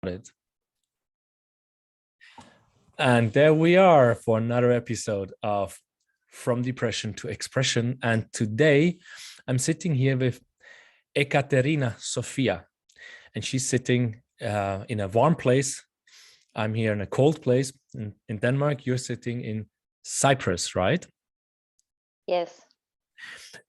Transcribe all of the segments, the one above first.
it. And there we are for another episode of From Depression to Expression. And today I'm sitting here with Ekaterina Sophia, and she's sitting in a warm place. I'm here in a cold place in Denmark. You're sitting in Cyprus, right? Yes.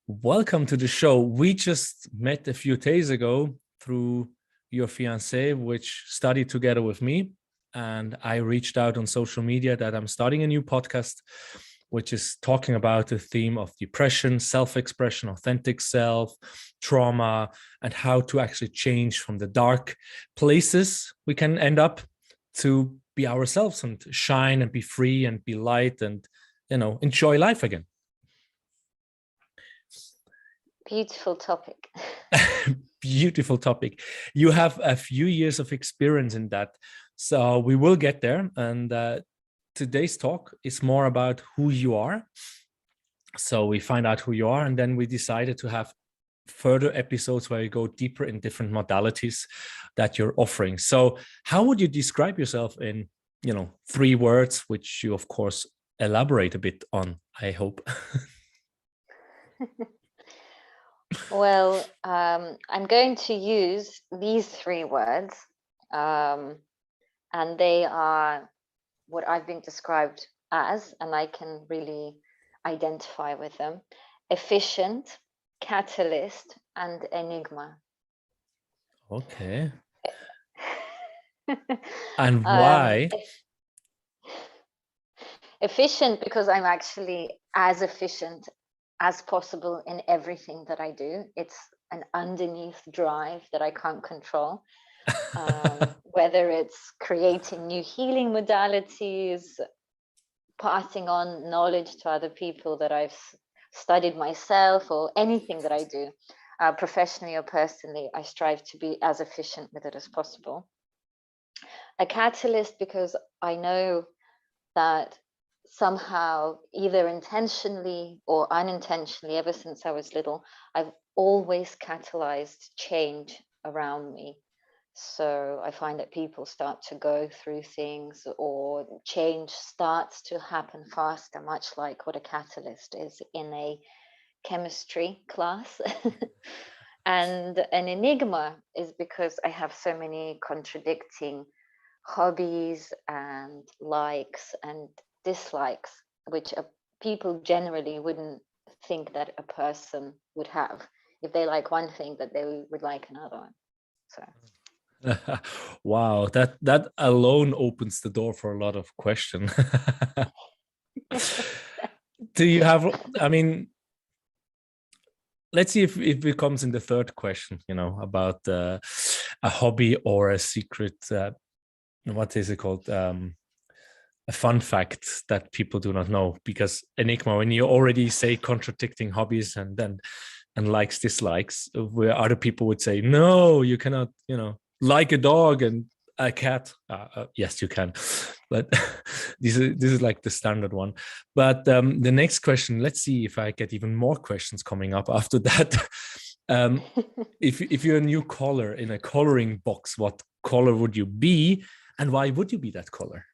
Welcome to the show. We just met a few days ago through your fiancé, which studied together with me. And I reached out on social media that I'm starting a new podcast, which is talking about the theme of depression, self-expression, authentic self, trauma, and how to actually change from the dark places we can end up to be ourselves and shine and be free and be light and, you know, enjoy life again. Beautiful topic. Beautiful topic. You have a few years of experience in that. So we will get there. And today's talk is more about who you are. So we find out who you are. And then we decided to have further episodes where you go deeper in different modalities that you're offering. So how would you describe yourself in, 3 words, which you, of course, elaborate a bit on, I hope? Well, I'm going to use these 3 words, and they are what I've been described as, and I can really identify with them: efficient, catalyst, and enigma. Okay. And why? Efficient because I'm actually as efficient as possible in everything that I do. It's an underneath drive that I can't control. Whether it's creating new healing modalities, passing on knowledge to other people that I've studied myself, or anything that I do, professionally or personally, I strive to be as efficient with it as possible. A catalyst because I know that somehow, either intentionally or unintentionally, ever since I was little, I've always catalyzed change around me. So I find that people start to go through things, or change starts to happen faster, much like what a catalyst is in a chemistry class. And an enigma is because I have so many contradicting hobbies and likes and dislikes, which people generally wouldn't think that a person would have. If they like one thing, that they would like another one. So wow, that alone opens the door for a lot of questions. Do you have, let's see if it comes in the third question, about a hobby or a secret, what is it called? A fun fact that people do not know, because enigma, when you already say contradicting hobbies and likes, dislikes, where other people would say, no, you cannot, like a dog and a cat. Yes, you can, but this is like the standard one. But the next question, let's see if I get even more questions coming up after that. If you're a new color in a coloring box, what color would you be, and why would you be that color?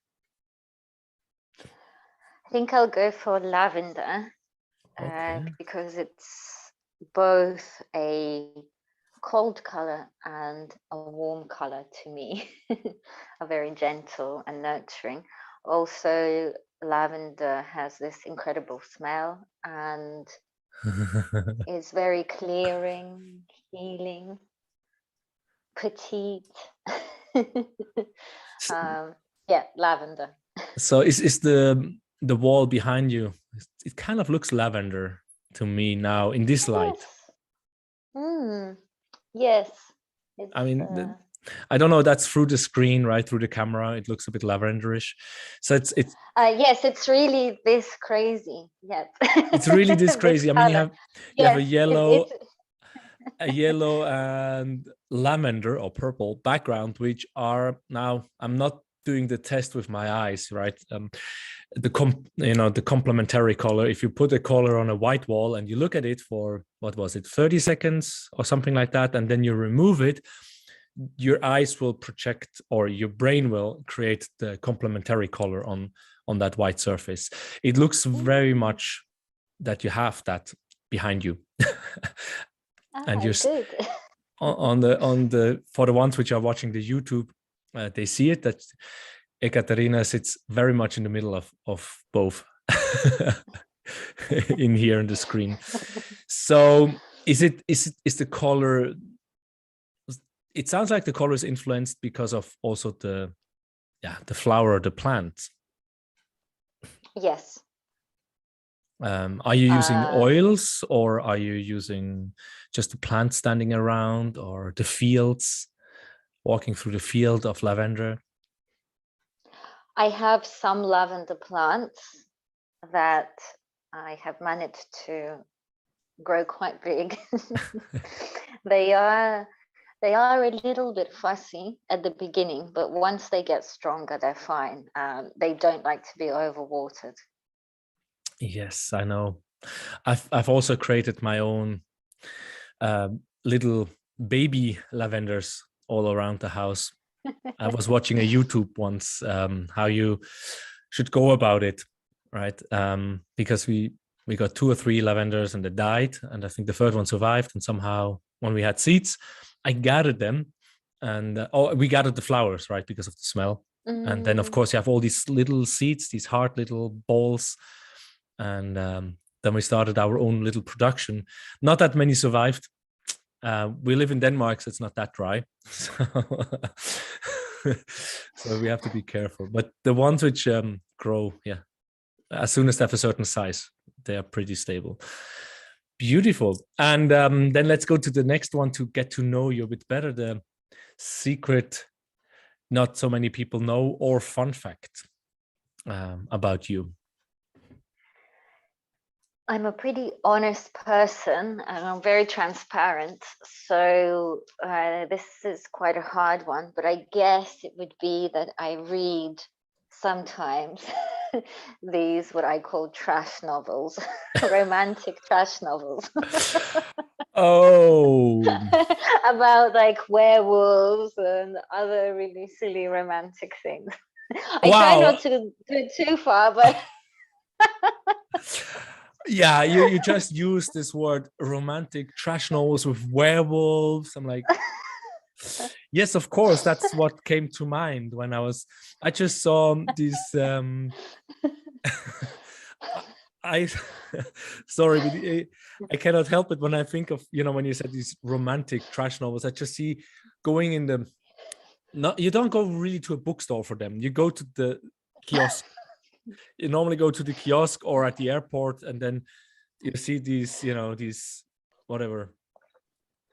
I think I'll go for lavender. Okay. Because it's both a cold color and a warm color to me. A very gentle and nurturing. Also, lavender has this incredible smell and is very clearing, healing, petite. Yeah, lavender. So is the wall behind you, it kind of looks lavender to me now in this light. Yes. I don't know, that's through the screen, right? Through the camera, it looks a bit lavenderish. So it's yes, it's really this crazy. Yes. It's really this crazy. You have a yellow, a yellow and lavender or purple background, which are, now I'm not doing the test with my eyes, right? The complementary color. If you put a color on a white wall and you look at it for, what was it, 30 seconds or something like that, and then you remove it, your eyes will project, or your brain will create the complementary color on that white surface. It looks very much that you have that behind you. And you're good. on the for the ones which are watching the YouTube, they see it, that Ekaterina sits very much in the middle of both in here on the screen. So is the color, it sounds like the color is influenced because of also the flower or the plant. Yes. Are you using oils, or are you using just the plant standing around, or the fields, walking through the field of lavender? I have some lavender plants that I have managed to grow quite big. They are a little bit fussy at the beginning, but once they get stronger, they're fine. They don't like to be overwatered. Yes, I know. I've also created my own little baby lavenders all around the house. I was watching a YouTube once, how you should go about it, right? Because we got 2 or 3 lavenders and they died, and I think the third one survived. And somehow, when we had seeds, I gathered them, and we gathered the flowers, right, because of the smell. And then, of course, you have all these little seeds, these hard little balls, and then we started our own little production. Not that many survived. We live in Denmark, so it's not that dry. So we have to be careful. But the ones which grow, as soon as they have a certain size, they are pretty stable. Beautiful. And then let's go to the next one to get to know you a bit better. The secret not so many people know, or fun fact about you. I'm a pretty honest person, and I'm very transparent. So this is quite a hard one, but I guess it would be that I read sometimes these, what I call trash novels, romantic trash novels. Oh. About like werewolves and other really silly romantic things. I try not to do it too far, but yeah, you just use this word romantic trash novels with werewolves. I'm like, yes, of course, that's what came to mind when I just saw these I sorry, but I cannot help it when I think of, when you said these romantic trash novels, I just see going in the, no, you don't go really to a bookstore for them. You go to the kiosk. You normally go to the kiosk or at the airport, and then you see these, these whatever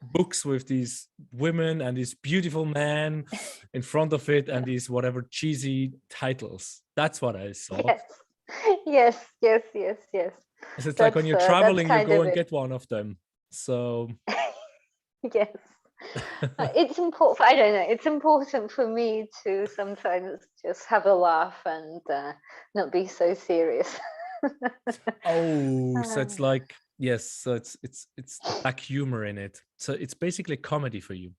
books with these women and these beautiful men in front of it, and these whatever cheesy titles. That's what I saw. Yes. So it's like when you're traveling, you go and get one of them. So yes. It's important. I don't know. It's important for me to sometimes just have a laugh and not be so serious. Oh, so it's like, yes, so it's black humor in it. So it's basically comedy for you.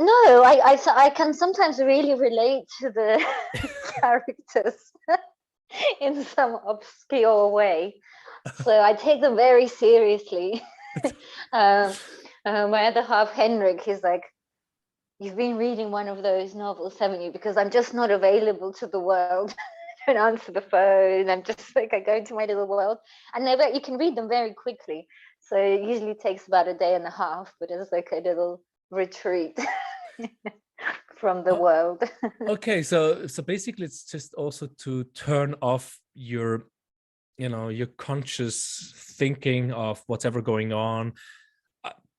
No, I can sometimes really relate to the characters in some obscure way. So I take them very seriously. My other half, Henrik, he's like, "You've been reading one of those novels, haven't you? Because I'm just not available to the world. I don't answer the phone. I'm just like, I go into my little world." And you can read them very quickly. So it usually takes about a day and a half, but it's like a little retreat from the world. Okay, so basically it's just also to turn off your your conscious thinking of what's ever going on.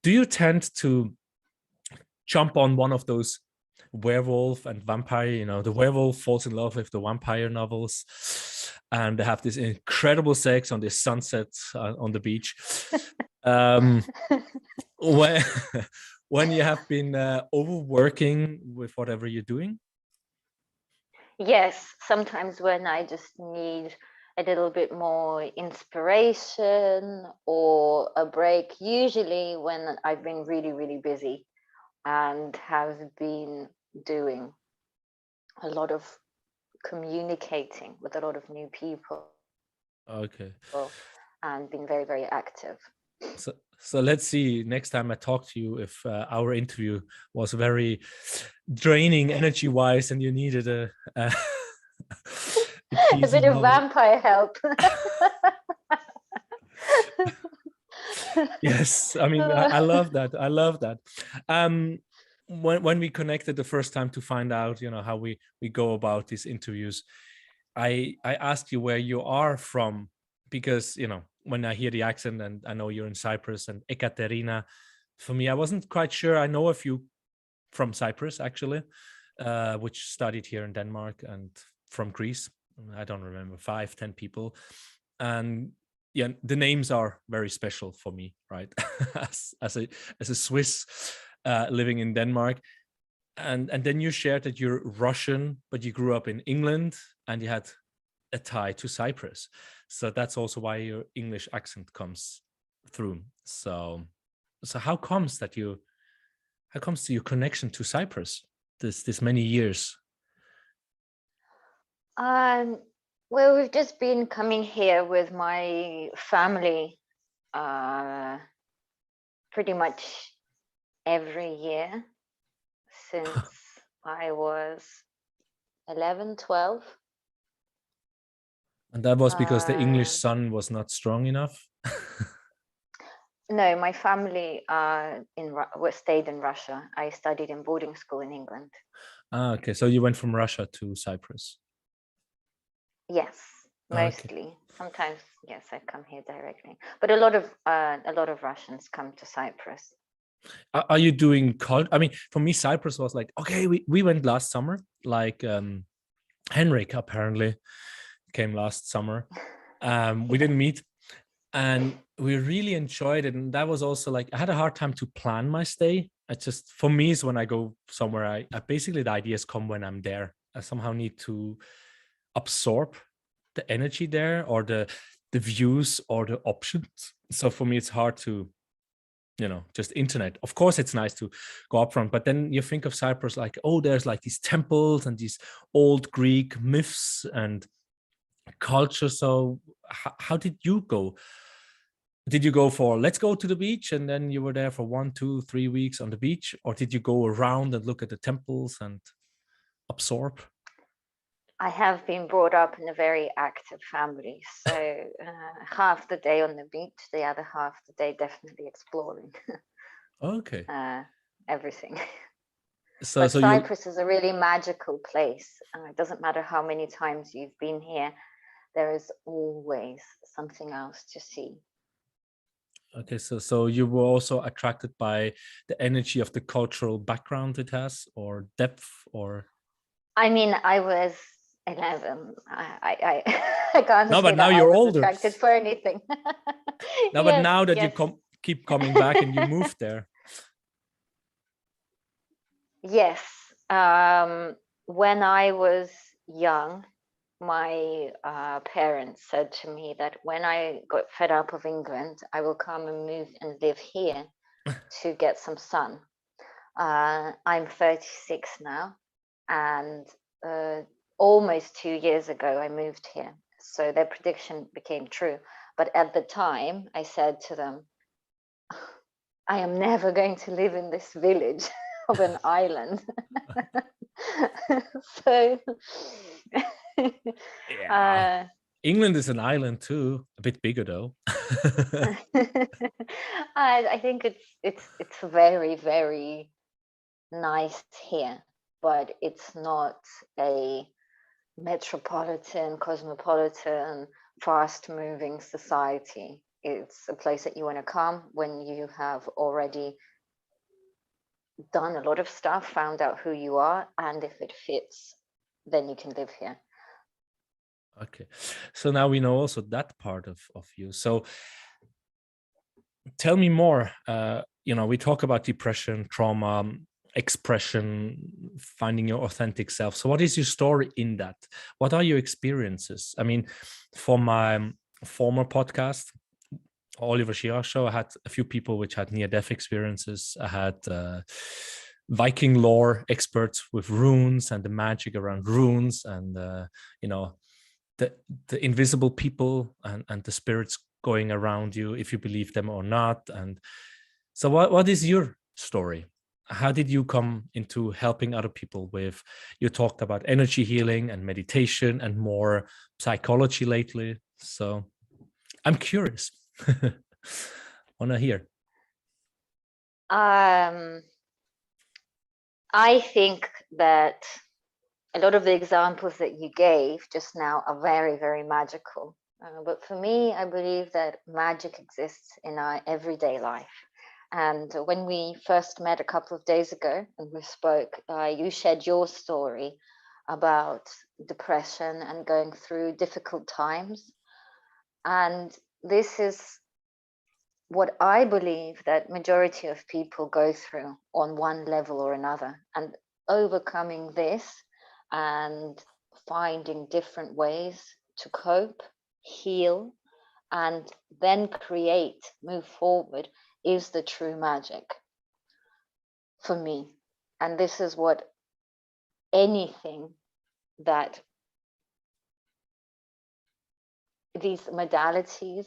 Do you tend to jump on one of those werewolf and vampire, the werewolf falls in love with the vampire novels, and they have this incredible sex on this sunset on the beach, when you have been overworking with whatever you're doing? Yes, sometimes when I just need a little bit more inspiration or a break, usually when I've been really, really busy. and have been doing a lot of communicating with a lot of new people. Okay. And been very, very active. So let's see next time I talk to you if our interview was very draining energy wise and you needed a bit of vampire help. Yes, I mean, I love that. I love that. When we connected the first time to find out, how we go about these interviews, I asked you where you are from, because when I hear the accent and I know you're in Cyprus and Ekaterina, for me, I wasn't quite sure. I know a few from Cyprus actually, which studied here in Denmark, and from Greece. I don't remember, 5-10 people, and yeah, the names are very special for me, right? as a Swiss living in Denmark. And then you shared that you're Russian, but you grew up in England and you had a tie to Cyprus. So that's also why your English accent comes through. So how comes your connection to Cyprus this many years? Well, we've just been coming here with my family pretty much every year since I was 11, 12. And that was because the English sun was not strong enough? No, my family stayed in Russia. I studied in boarding school in England. Okay, so you went from Russia to Cyprus? Yes, mostly. Okay. Sometimes, yes, I come here directly, but a lot of Russians come to Cyprus. Are you doing I mean, for me, Cyprus was like, okay, we went last summer, like Henrik apparently came last summer. We didn't meet, and we really enjoyed it. And that was also like, I had a hard time to plan my stay. For me, is when I go somewhere, I basically, the ideas come when I'm there. I somehow need to absorb the energy there, or the views or the options. So for me, it's hard to, just internet. Of course, it's nice to go up front, but then you think of Cyprus like, oh, there's like these temples and these old Greek myths and culture. So how did you go? Did you go for, let's go to the beach, and then you were there for 1, 2, 3 weeks on the beach? Or did you go around and look at the temples and absorb? I have been brought up in a very active family. So half the day on the beach, the other half the day definitely exploring. Okay. Everything. So Cyprus is a really magical place. It doesn't matter how many times you've been here, there is always something else to see. Okay, so you were also attracted by the energy of the cultural background it has, or depth, or? I mean, I was 11. I can't. No, but now you're older. Attracted for anything. No, but now that you keep coming back and you moved there. Yes. When I was young, my parents said to me that when I got fed up of England, I will come and move and live here to get some sun. I'm 36 now, and almost 2 years ago I moved here. So their prediction became true. But at the time, I said to them, I am never going to live in this village of an island. So yeah. England is an island too, a bit bigger though. I think it's very, very nice here, but it's not a metropolitan, cosmopolitan, fast-moving society. It's a place that you want to come when you have already done a lot of stuff, found out who you are, and if it fits, then you can live here. Okay, so now we know also that part of you. So tell me more. We talk about depression, trauma, expression, finding your authentic self. So what is your story in that? What are your experiences? I mean, for my former podcast, Oliver Schirach show, I had a few people which had near-death experiences. I had Viking lore experts with runes and the magic around runes, and you know, the invisible people and the spirits going around you, if you believe them or not. And so what is your story? How did you come into helping other people with, you talked about energy healing and meditation and more psychology lately. So I'm curious. Want to hear. I think that a lot of the examples that you gave just now are very, very magical. But for me, I believe that magic exists in our everyday life. And when we first met a couple of days ago and we spoke, you shared your story about depression and going through difficult times. And this is what I believe that majority of people go through on one level or another, and overcoming this and finding different ways to cope, heal, and then move forward is the true magic for me. And this is what anything that these modalities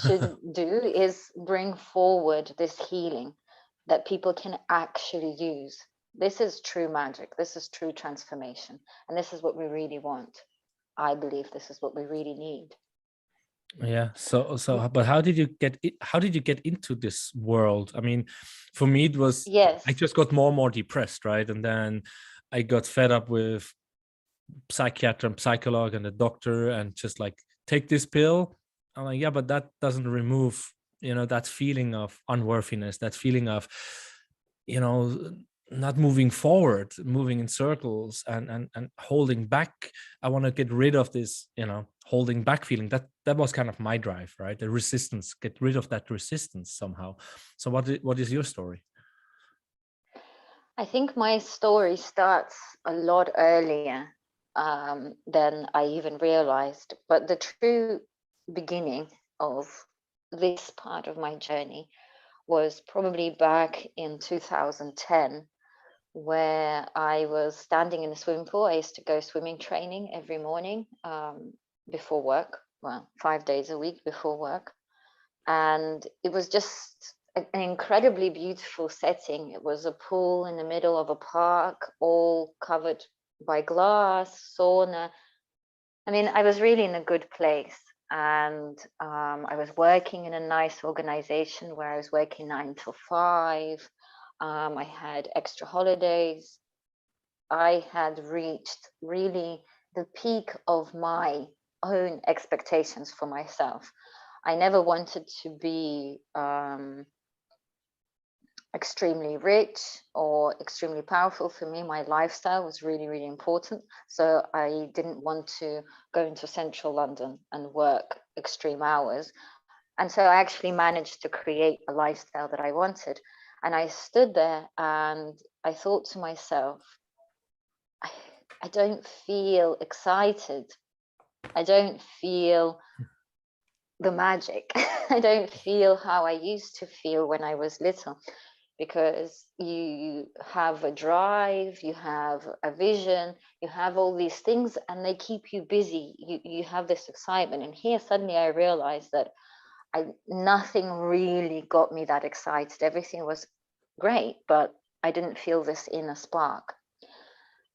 should do is bring forward this healing that people can actually use. This is true magic. This is true transformation. And this is what we really want. I believe this is what we really need. Yeah. So, but how did you get into this world? I mean, for me, it was, yes, I just got more and more depressed, right? And then I got fed up with psychiatrist and psychologist and the doctor, and just like, take this pill. I'm like, yeah, but that doesn't remove, that feeling of unworthiness, that feeling of, not moving forward, moving in circles, and holding back. I want to get rid of this, holding back feeling. That was kind of my drive, right? The resistance, get rid of that resistance somehow. So what is your story? I think my story starts a lot earlier than I even realized. But the true beginning of this part of my journey was probably back in 2010, where I was standing in a swimming pool. I used to go swimming training every morning before work, well, 5 days a week before work. And it was just an incredibly beautiful setting. It was a pool in the middle of a park, all covered by glass, sauna. I mean, I was really in a good place. And I was working in a nice organization where I was working 9 till 5. I had extra holidays. I had reached really the peak of my own expectations for myself. I never wanted to be extremely rich or extremely powerful. For me, my lifestyle was really, really important. So I didn't want to go into central London and work extreme hours. And so I actually managed to create a lifestyle that I wanted. And I stood there and I thought to myself, I don't feel excited. I don't feel the magic. I don't feel how I used to feel when I was little, because you have a drive, you have a vision, you have all these things, and they keep you busy. You have this excitement. And here suddenly I realized that nothing really got me that excited. Everything was great, but I didn't feel this inner spark.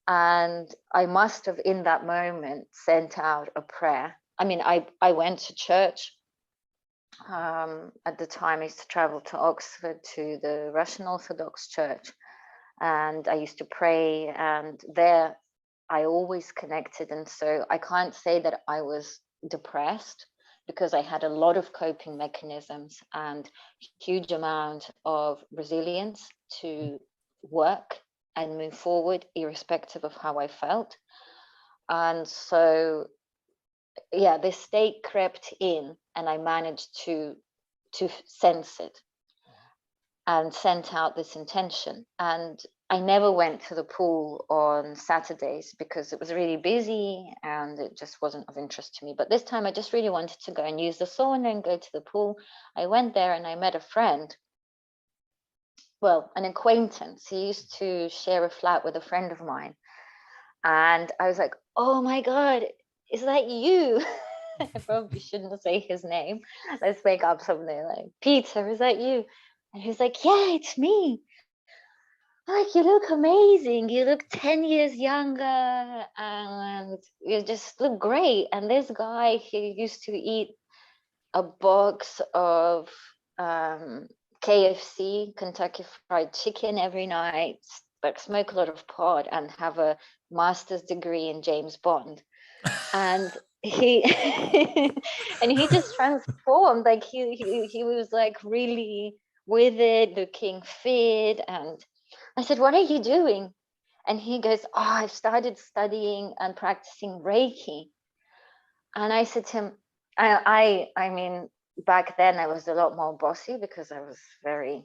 And I must have in that moment sent out a prayer. I mean, I went to church. At the time I used to travel to Oxford to the Russian Orthodox Church, and I used to pray, and there I always connected. And so I can't say that I was depressed, because I had a lot of coping mechanisms and huge amount of resilience to work and move forward irrespective of how I felt. And so yeah, this state crept in, and I managed to sense it and sent out this intention. And I never went to the pool on Saturdays because it was really busy and it just wasn't of interest to me. But this time I just really wanted to go and use the sauna and go to the pool. I went there and I met a friend well, an acquaintance. He used to share a flat with a friend of mine. And I was like, oh my God, is that you? I probably shouldn't say his name. Let's make up something like, Peter, is that you? And he's like, yeah, it's me. Like, you look amazing. You look 10 years younger and you just look great. And this guy, he used to eat a box of KFC, Kentucky Fried Chicken every night, like smoke a lot of pot and have a master's degree in James Bond. And he and he just transformed. Like he was like really with it, looking fit. And I said, what are you doing? And he goes, oh, I've started studying and practicing Reiki. And I said to him, I mean, back then I was a lot more bossy because I was very,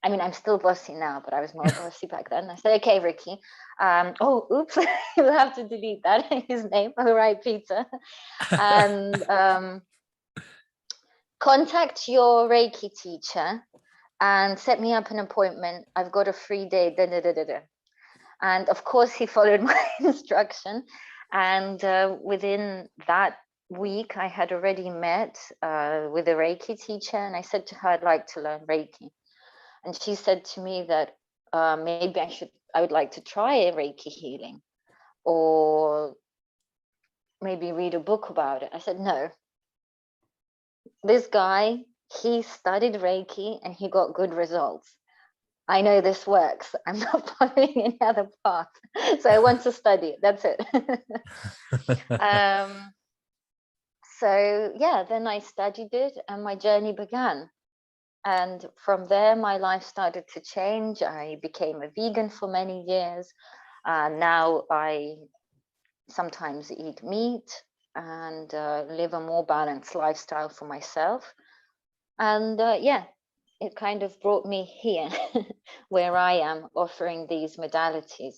I mean, I'm still bossy now, but I was more bossy back then. I said, okay, Ricky. Oh, oops, you'll have to delete that, his name. All right, Peter. And contact your Reiki teacher and set me up an appointment. I've got a free day. Da, da, da, da, da. And of course, he followed my instruction. And within that week, I had already met with a Reiki teacher. And I said to her, I'd like to learn Reiki. And she said to me that maybe I would like to try a Reiki healing or maybe read a book about it. I said, no. This guy, he studied Reiki and he got good results. I know this works. I'm not following any other path. So I want to study it. That's it. So yeah, then I studied it and my journey began. And from there, my life started to change. I became a vegan for many years. Now I sometimes eat meat and live a more balanced lifestyle for myself. And yeah, it kind of brought me here where I am offering these modalities.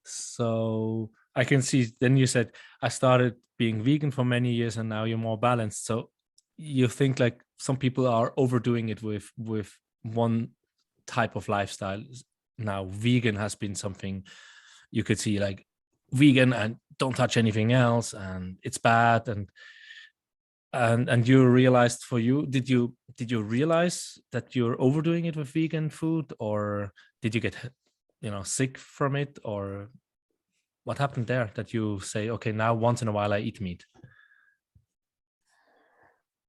So I can see, then you said, I started being vegan for many years and now you're more balanced. So you think like some people are overdoing it with one type of lifestyle. Now vegan has been something you could see, like vegan and don't touch anything else and it's bad. And you realized, for you, did you realize that you're overdoing it with vegan food, or did you get sick from it, or what happened there that you say, okay, now once in a while I eat meat?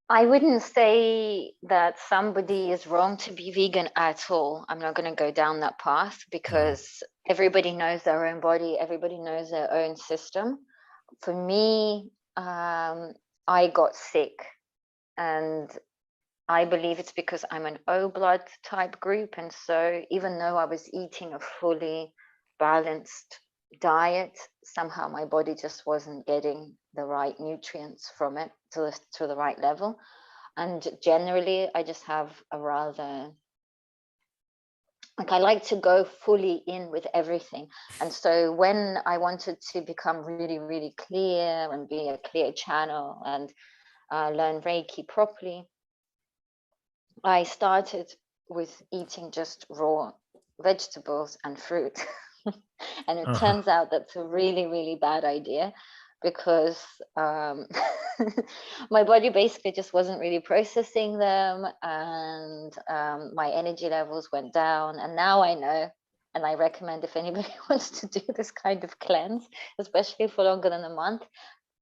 I wouldn't say that somebody is wrong to be vegan at all. I'm not going to go down that path because everybody knows their own body, everybody knows their own system. For me, I got sick, and I believe it's because I'm an O blood type group. And so even though I was eating a fully balanced diet, somehow my body just wasn't getting the right nutrients from it to the right level. And generally, I just have a rather, like, I like to go fully in with everything. And so when I wanted to become really, really clear and be a clear channel and learn Reiki properly, I started with eating just raw vegetables and fruit. And it turns out that's a really, really bad idea because my body basically just wasn't really processing them, and my energy levels went down. And now I know, and I recommend if anybody wants to do this kind of cleanse, especially for longer than a month,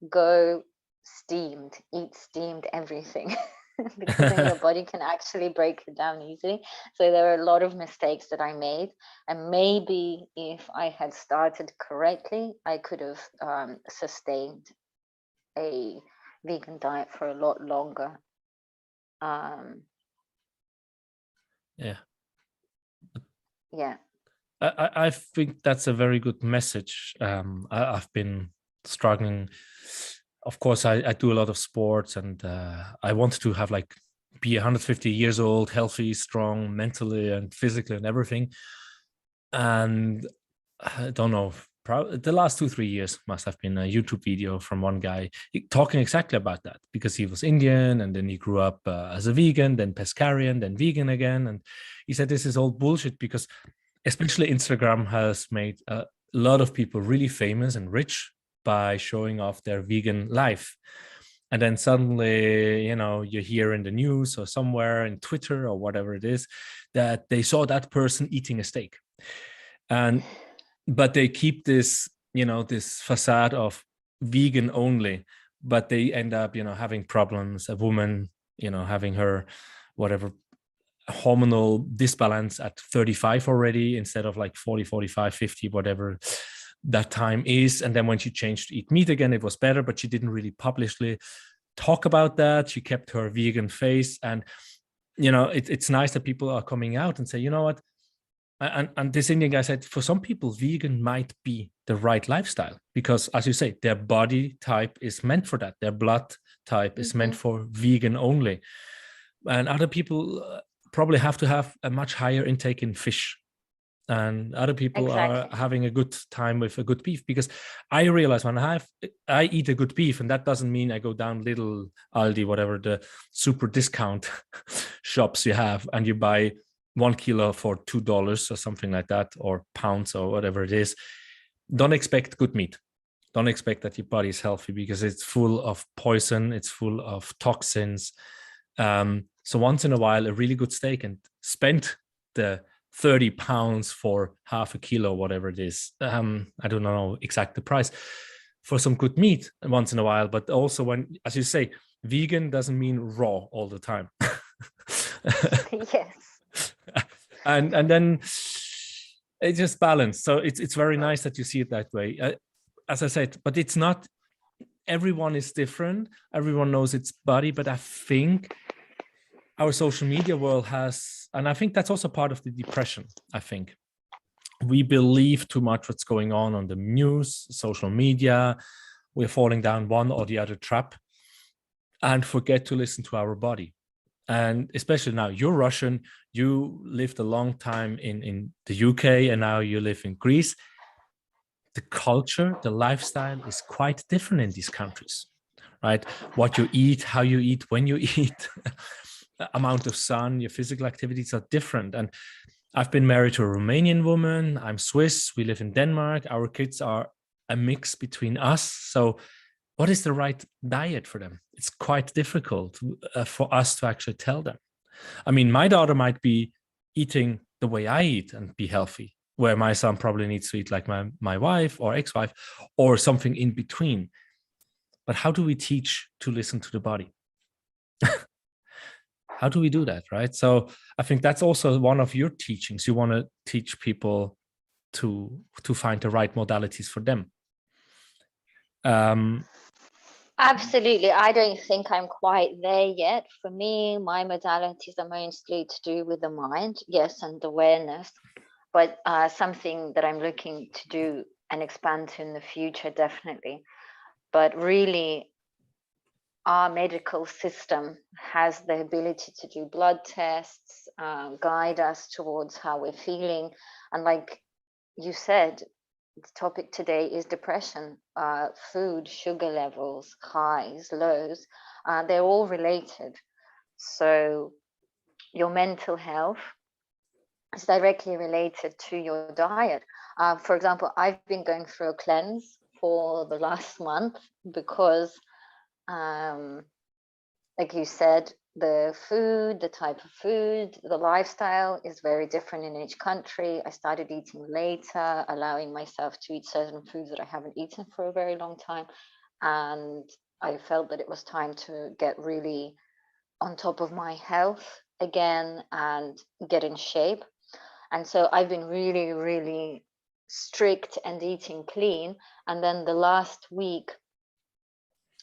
go steamed, eat steamed everything. Because then your body can actually break it down easily. So there are a lot of mistakes that I made, and maybe if I had started correctly, I could have sustained a vegan diet for a lot longer. Yeah. Yeah. I think that's a very good message. I've been struggling. Of course, I do a lot of sports, and I wanted to have like be 150 years old, healthy, strong, mentally and physically and everything. And I don't know, the last 2-3 years must have been a YouTube video from one guy talking exactly about that, because he was Indian and then he grew up as a vegan, then pescarian, then vegan again. And he said this is all bullshit, because especially Instagram has made a lot of people really famous and rich by showing off their vegan life. And then suddenly, you hear in the news or somewhere in Twitter or whatever it is that they saw that person eating a steak. But they keep this, this facade of vegan only, but they end up, having problems. A woman, having her whatever hormonal disbalance at 35 already, instead of like 40, 45, 50, whatever that time is. And then when she changed to eat meat again, it was better, but she didn't really publicly talk about that. She kept her vegan face. And, it's nice that people are coming out and say, you know what? And this Indian guy said, for some people, vegan might be the right lifestyle, because, as you say, their body type is meant for that. Their blood type is meant for vegan only. And other people probably have to have a much higher intake in fish. And other people are having a good time with a good beef, because I realize when I eat a good beef, and that doesn't mean I go down little Aldi, whatever the super discount shops you have, and you buy 1 kilo for $2 or something like that, or pounds or whatever it is. Don't expect good meat. Don't expect that your body is healthy, because it's full of poison. It's full of toxins. So once in a while, a really good steak, and spend the 30 pounds for half a kilo, whatever it is. I don't know exact the price for some good meat once in a while. But also, when, as you say, vegan doesn't mean raw all the time. Yes. And then it's just balanced. So it's very nice that you see it that way. As I said, but it's not, everyone is different. Everyone knows its body. But I think our social media world has, and I think that's also part of the depression. I think we believe too much what's going on the news, social media. We're falling down one or the other trap and forget to listen to our body. And especially now, you're Russian, you lived a long time in the UK, and now you live in Greece. The culture, the lifestyle is quite different in these countries, right? What you eat, how you eat, when you eat, amount of sun, your physical activities are different. And I've been married to a Romanian woman. I'm Swiss. We live in Denmark. Our kids are a mix between us. So what is the right diet for them? It's quite difficult for us to actually tell them. I mean, my daughter might be eating the way I eat and be healthy, where my son probably needs to eat like my wife or ex-wife, or something in between. But how do we teach to listen to the body? How do we do that, right? So I think that's also one of your teachings. You want to teach people to find the right modalities for them. Absolutely. I don't think I'm quite there yet. For me, my modalities are mostly to do with the mind, yes, and awareness, but something that I'm looking to do and expand to in the future, definitely. But really, our medical system has the ability to do blood tests, guide us towards how we're feeling. And like you said, the topic today is depression. Food, sugar levels, highs, lows, they're all related. So your mental health is directly related to your diet. For example, I've been going through a cleanse for the last month because like you said, the food, the type of food, the lifestyle is very different in each country. I started eating later, allowing myself to eat certain foods that I haven't eaten for a very long time. And I felt that it was time to get really on top of my health again and get in shape. And so I've been really, really strict and eating clean. And then the last week,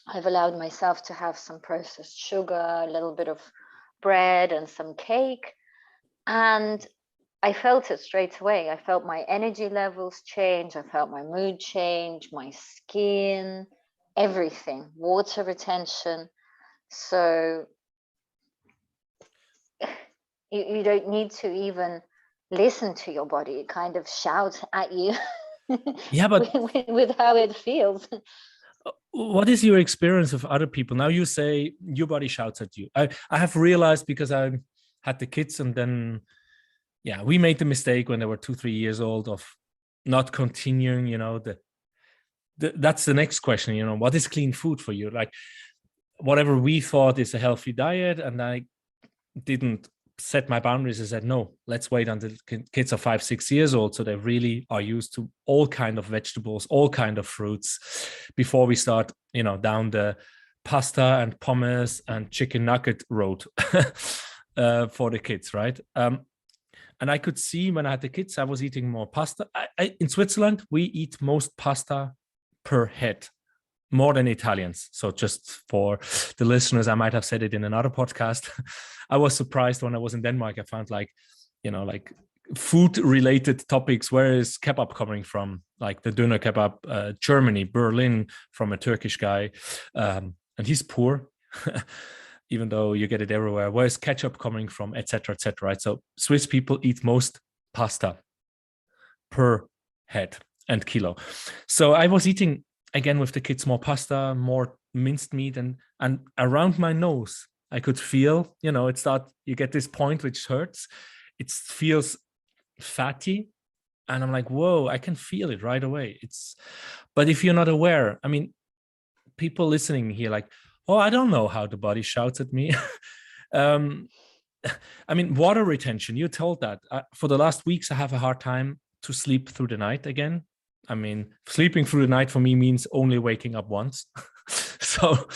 I've allowed myself to have some processed sugar, a little bit of bread and some cake. And I felt it straight away. I felt my energy levels change. I felt my mood change, my skin, everything, water retention. So you don't need to even listen to your body. It kind of shouts at you Yeah, but with how it feels. what is your experience of other people? Now you say your body shouts at you. I have realized, because I had the kids, and then yeah, we made the mistake when they were 2-3 years old of not continuing, that's the next question, what is clean food for you? Like, whatever we thought is a healthy diet, and I didn't set my boundaries. I said, no, let's wait until kids are 5-6 years old, so they really are used to all kind of vegetables, all kind of fruits, before we start down the pasta and pommes and chicken nugget road for the kids, right? And I could see when I had the kids, I was eating more pasta. In Switzerland, we eat most pasta per head, more than Italians. So just for the listeners, I might have said it in another podcast. I was surprised when I was in Denmark. I found like food related topics. Where is kebab coming from? Like the Döner kebab, Germany, Berlin, from a Turkish guy. And he's poor, even though you get it everywhere. Where's ketchup coming from, etc., etc. Right? So Swiss people eat most pasta per head and kilo. So I was eating, again, with the kids, more pasta, more minced meat, and around my nose I could feel, you get this point which hurts. It feels fatty, and I'm like, whoa, I can feel it right away. But if you're not aware, I mean, people listening here, like, oh, I don't know how the body shouts at me. I mean, water retention, you told that. For the last weeks, I have a hard time to sleep through the night again. I mean, sleeping through the night for me means only waking up once. So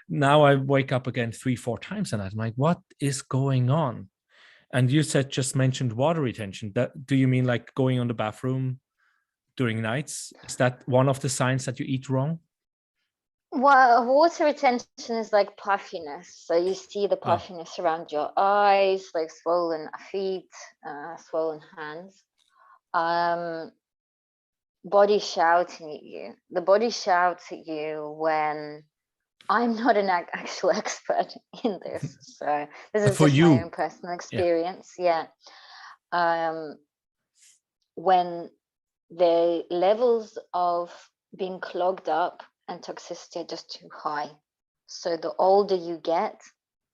now I wake up again 3-4 times, and I'm like, what is going on? And you just mentioned water retention. Do you mean like going on the bathroom during nights? Is that one of the signs that you eat wrong? Well, water retention is like puffiness. So you see the puffiness around your eyes, like swollen feet, swollen hands. Body shouting at you. The body shouts at you when I'm not an actual expert in this. So this is just my own personal experience. Yeah. When the levels of being clogged up and toxicity are just too high. So the older you get,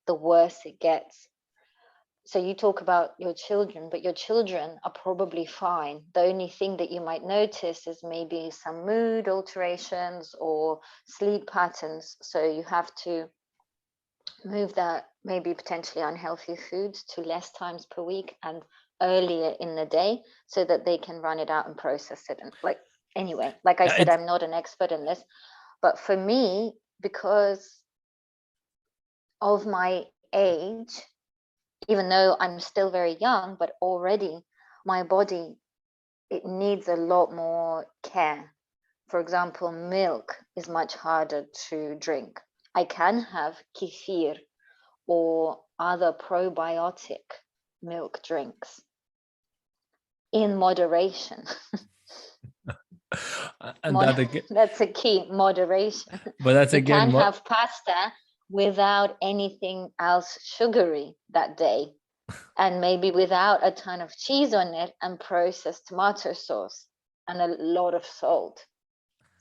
the worse it gets. So you talk about your children, but your children are probably fine. The only thing that you might notice is maybe some mood alterations or sleep patterns. So you have to move that maybe potentially unhealthy foods to less times per week and earlier in the day, so that they can run it out and process it. And anyway, like I said, I'm not an expert in this, but for me, because of my age, even though I'm still very young, but already my body, it needs a lot more care. For example, milk is much harder to drink. I can have kefir or other probiotic milk drinks in moderation. And that's a key, moderation. But that's you can have pasta without anything else sugary that day, and maybe without a ton of cheese on it and processed tomato sauce and a lot of salt.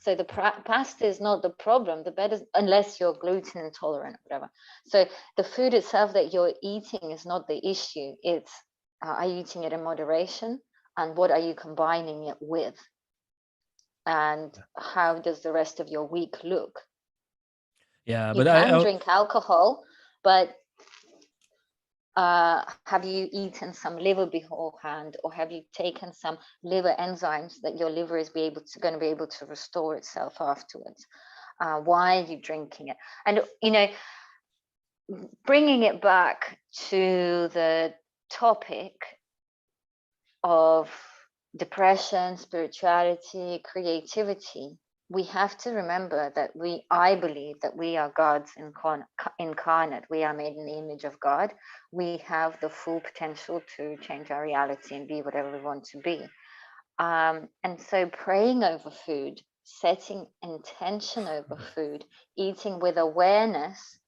So the pasta is not the problem. The better, unless you're gluten intolerant or whatever. So the food itself that you're eating is not the issue. It's are you eating it in moderation, and what are you combining it with, and how does the rest of your week look? Yeah, you but can drink alcohol, but have you eaten some liver beforehand, or have you taken some liver enzymes that your liver is going to be able to restore itself afterwards? Why are you drinking it? And bringing it back to the topic of depression, spirituality, creativity, we have to remember that I believe that we are God's incarnate. We are made in the image of God. We have the full potential to change our reality and be whatever we want to be. And so praying over food, setting intention over food, eating with awareness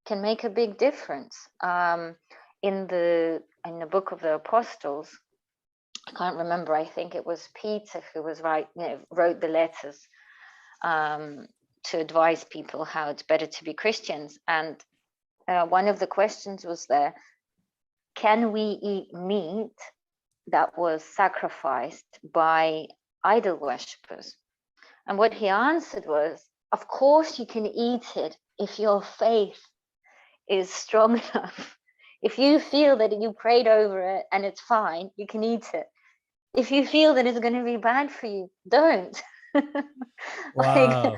can make a big difference. In the book of the Apostles, I can't remember, I think it was Peter who was wrote the letters to advise people how it's better to be Christians. And one of the questions was there, can we eat meat that was sacrificed by idol worshippers? And what he answered was, of course you can eat it if your faith is strong enough. If you feel that you prayed over it and it's fine, you can eat it. If you feel that it's going to be bad for you, don't. Wow. And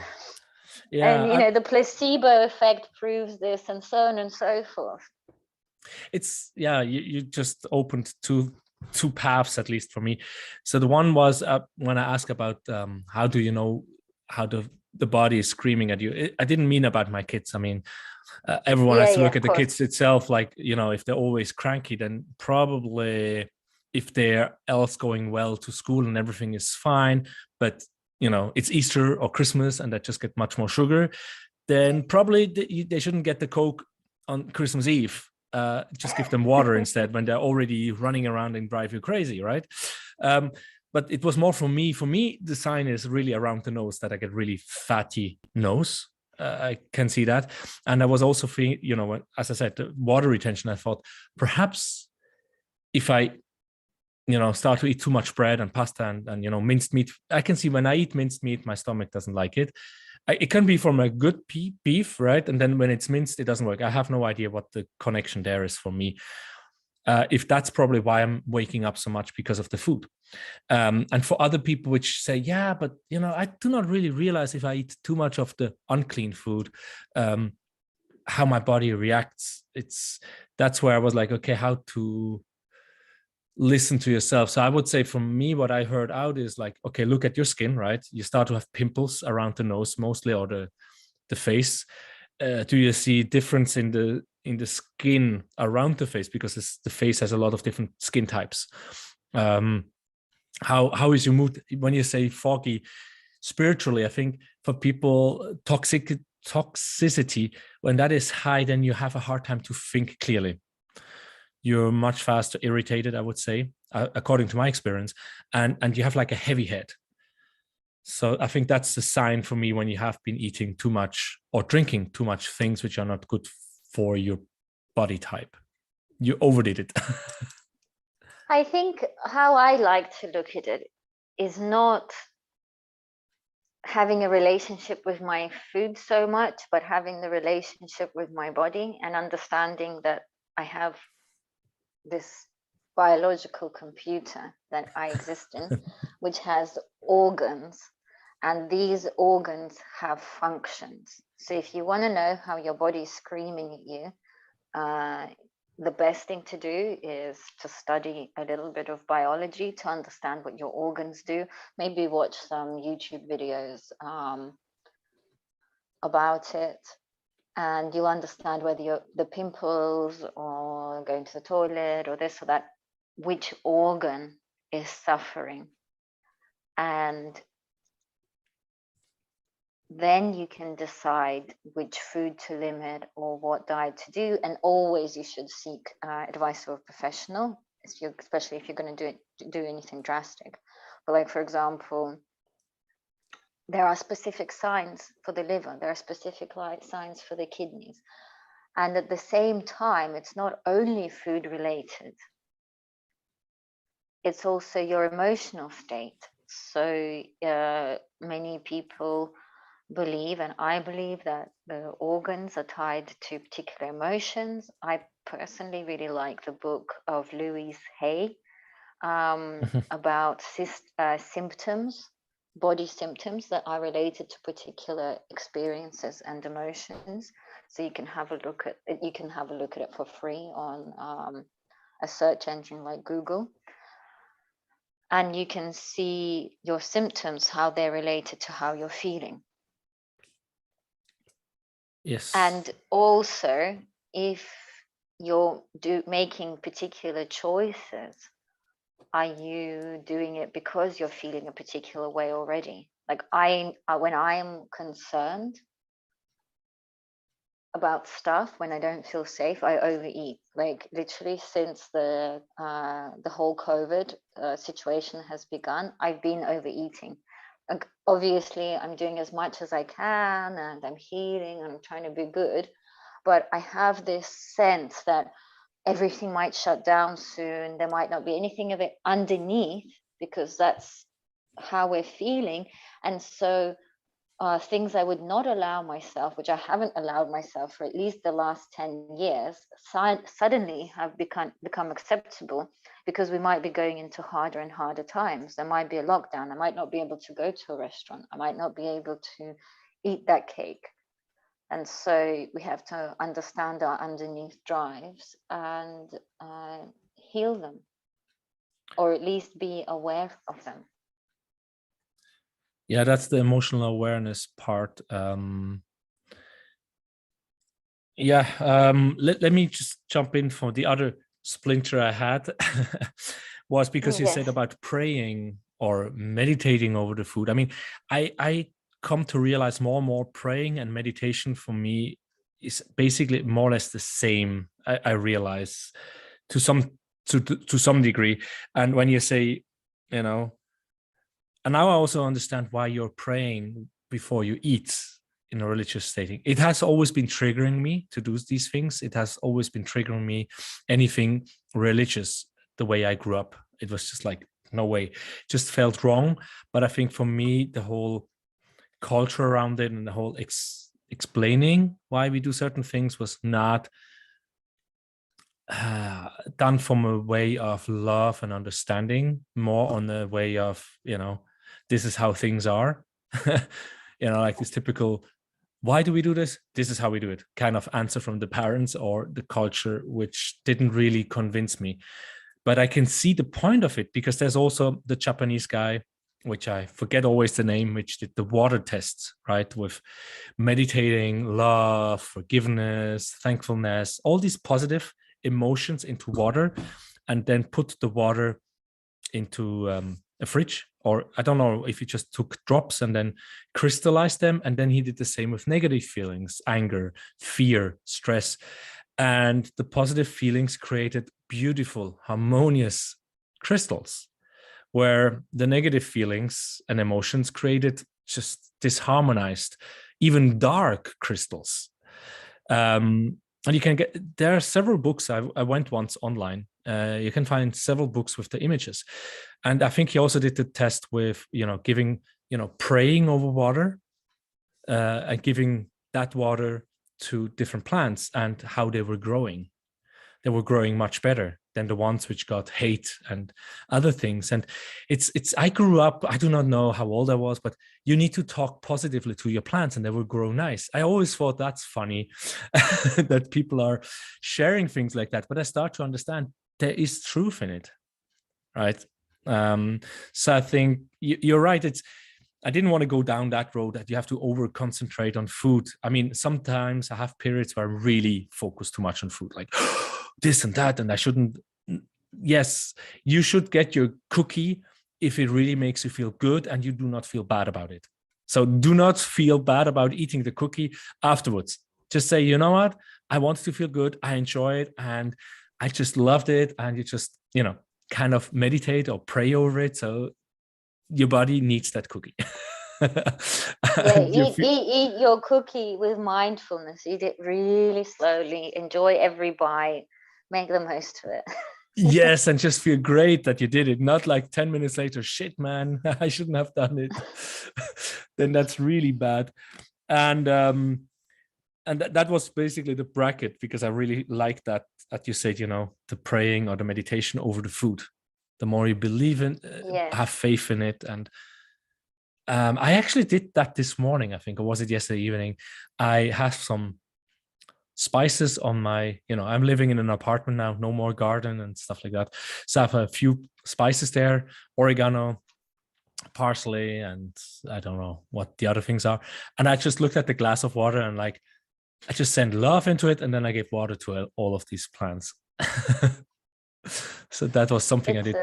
Yeah, the placebo effect proves this, and so on and so forth. it's you just opened two paths, at least for me. So the one was when I asked about how do you know how the body is screaming at you. I didn't mean about my kids. I mean, everyone has to look at the kids itself. Like, if they're always cranky, then probably if they're else going well to school and everything is fine, but it's Easter or Christmas and they just get much more sugar, then probably they shouldn't get the Coke on Christmas Eve. Just give them water instead when they're already running around and drive you crazy, right? But it was more for me. For me, the sign is really around the nose, that I get really fatty nose. I can see that. And I was also feeling, as I said, the water retention, I thought perhaps if I, start to eat too much bread and pasta and minced meat, I can see when I eat minced meat, my stomach doesn't like it. It can be from a good beef, right? And then when it's minced, it doesn't work. I have no idea what the connection there is for me. If that's probably why I'm waking up so much, because of the food. And for other people which say, yeah, but I do not really realize if I eat too much of the unclean food, how my body reacts. That's where I was like, okay, how to listen to yourself. So I would say for me, what I heard out is like, okay, look at your skin, right? You start to have pimples around the nose mostly, or the face. Do you see difference in the skin around the face, because the face has a lot of different skin types? How is your mood when you say foggy? Spiritually, I think for people, toxicity, when that is high, then you have a hard time to think clearly. You're much faster irritated, I would say, according to my experience, and you have like a heavy head. So I think that's the sign for me when you have been eating too much or drinking too much things which are not good for your body type. You overdid it. I think how I like to look at it is not having a relationship with my food so much, but having the relationship with my body and understanding that I have this biological computer that I exist in, which has organs, and these organs have functions. So if you want to know how your body is screaming at you, the best thing to do is to study a little bit of biology to understand what your organs do. Maybe watch some YouTube videos about it, and you'll understand whether the pimples or going to the toilet or this or that, which organ is suffering. And then you can decide which food to limit or what diet to do. And always you should seek advice of a professional, especially if you're going to do anything drastic. But like, for example, there are specific signs for the liver, there are specific signs for the kidneys. And at the same time, it's not only food related, it's also your emotional state. So many people believe, and I believe, that the organs are tied to particular emotions. I personally really like the book of Louise Hay about symptoms, body symptoms that are related to particular experiences and emotions. So you can have a look at it for free on a search engine like Google. And you can see your symptoms, how they're related to how you're feeling. Yes. And also, if you're making particular choices, are you doing it because you're feeling a particular way already? Like when I'm concerned about stuff, when I don't feel safe, I overeat. Like literally since the whole COVID situation has begun, I've been overeating. Like, obviously, I'm doing as much as I can, and I'm healing, and I'm trying to be good. But I have this sense that everything might shut down soon. There might not be anything of it underneath, because that's how we're feeling. And so things I would not allow myself, which I haven't allowed myself for at least the last 10 years, suddenly have become acceptable, because we might be going into harder and harder times. There might be a lockdown. I might not be able to go to a restaurant. I might not be able to eat that cake. And so we have to understand our underneath drives and heal them, or at least be aware of them. Yeah, that's the emotional awareness part. Let me just jump in for the other splinter I had was because you said Yes. about praying or meditating over the food. I mean, I come to realize more and more praying and meditation for me is basically more or less the same. I realize to some degree. And when you say, you know, and now I also understand why you're praying before you eat in a religious setting. It has always been triggering me to do these things. It has always been triggering me anything religious the way I grew up. It was just like, no way, just felt wrong. But I think for me, the whole culture around it and the whole explaining why we do certain things was not done from a way of love and understanding, more on the way of, this is how things are. Like this typical, why do we do this? This is how we do it kind of answer from the parents or the culture, which didn't really convince me. But I can see the point of it, because there's also the Japanese guy, which I forget always the name, which did the water tests, right? With meditating, love, forgiveness, thankfulness, all these positive emotions into water, and then put the water into a fridge, or I don't know if he just took drops and then crystallized them. And then he did the same with negative feelings, anger, fear, stress. And the positive feelings created beautiful, harmonious crystals, where the negative feelings and emotions created just disharmonized, even dark crystals. And you can there are several books. I went once online. You can find several books with the images. And I think he also did the test with, giving, praying over water and giving that water to different plants and how they were growing. They were growing much better than the ones which got hate and other things. And I grew up, I do not know how old I was, but you need to talk positively to your plants and they will grow nice. I always thought that's funny that people are sharing things like that, but I start to understand there is truth in it, right? So I think you're right. I didn't want to go down that road that you have to over concentrate on food. I mean, sometimes I have periods where I really focus too much on food, like this and that, and I shouldn't. Yes, you should get your cookie if it really makes you feel good and you do not feel bad about it. So do not feel bad about eating the cookie afterwards. Just say, you know what? I wanted to feel good. I enjoy it. And I just loved it. And you just, kind of meditate or pray over it. So your body needs that cookie. Yeah, eat your cookie with mindfulness. Eat it really slowly. Enjoy every bite. Make the most of it. Yes, and just feel great that you did it. Not like 10 minutes later, shit, man, I shouldn't have done it. Then that's really bad. And that was basically the bracket, because I really like that you said, the praying or the meditation over the food. The more you believe in, have faith in it. And I actually did that this morning, I think, or was it yesterday evening? I have some spices on my, I'm living in an apartment now, no more garden and stuff like that. So I have a few spices there, oregano, parsley, and I don't know what the other things are. And I just looked at the glass of water and I just sent love into it. And then I gave water to all of these plants. So that was something I did.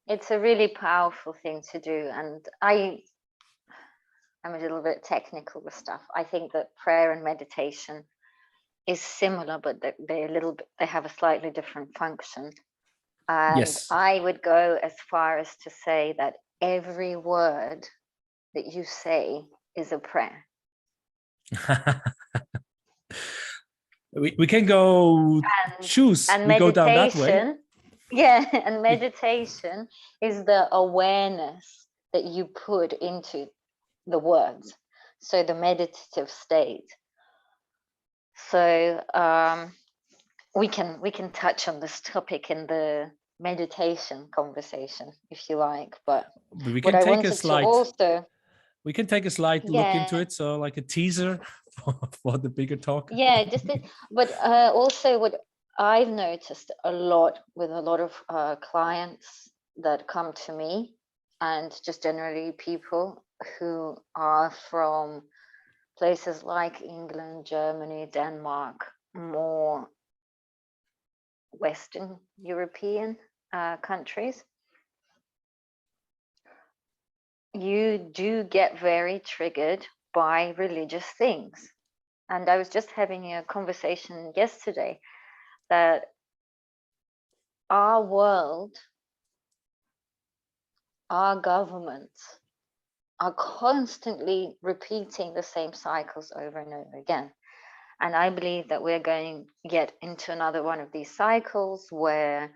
It's a really powerful thing to do. And I'm a little bit technical with stuff. I think that prayer and meditation is similar, but they have a slightly different function. And Yes. I would go as far as to say that every word that you say is a prayer. We can go choose. And we go down that way. meditation, yeah, and meditation is the awareness that you put into the words. So the meditative state. So we can touch on this topic in the meditation conversation if you like, but we what can I take a wanted to slight also we can take a slight look into it, so like a teaser for the bigger talk. Yeah, but also what I've noticed a lot with a lot of clients that come to me, and just generally people who are from places like England, Germany, Denmark, more Western European countries, you do get very triggered by religious things. And I was just having a conversation yesterday that our world, our governments are constantly repeating the same cycles over and over again. And I believe that we're going to get into another one of these cycles where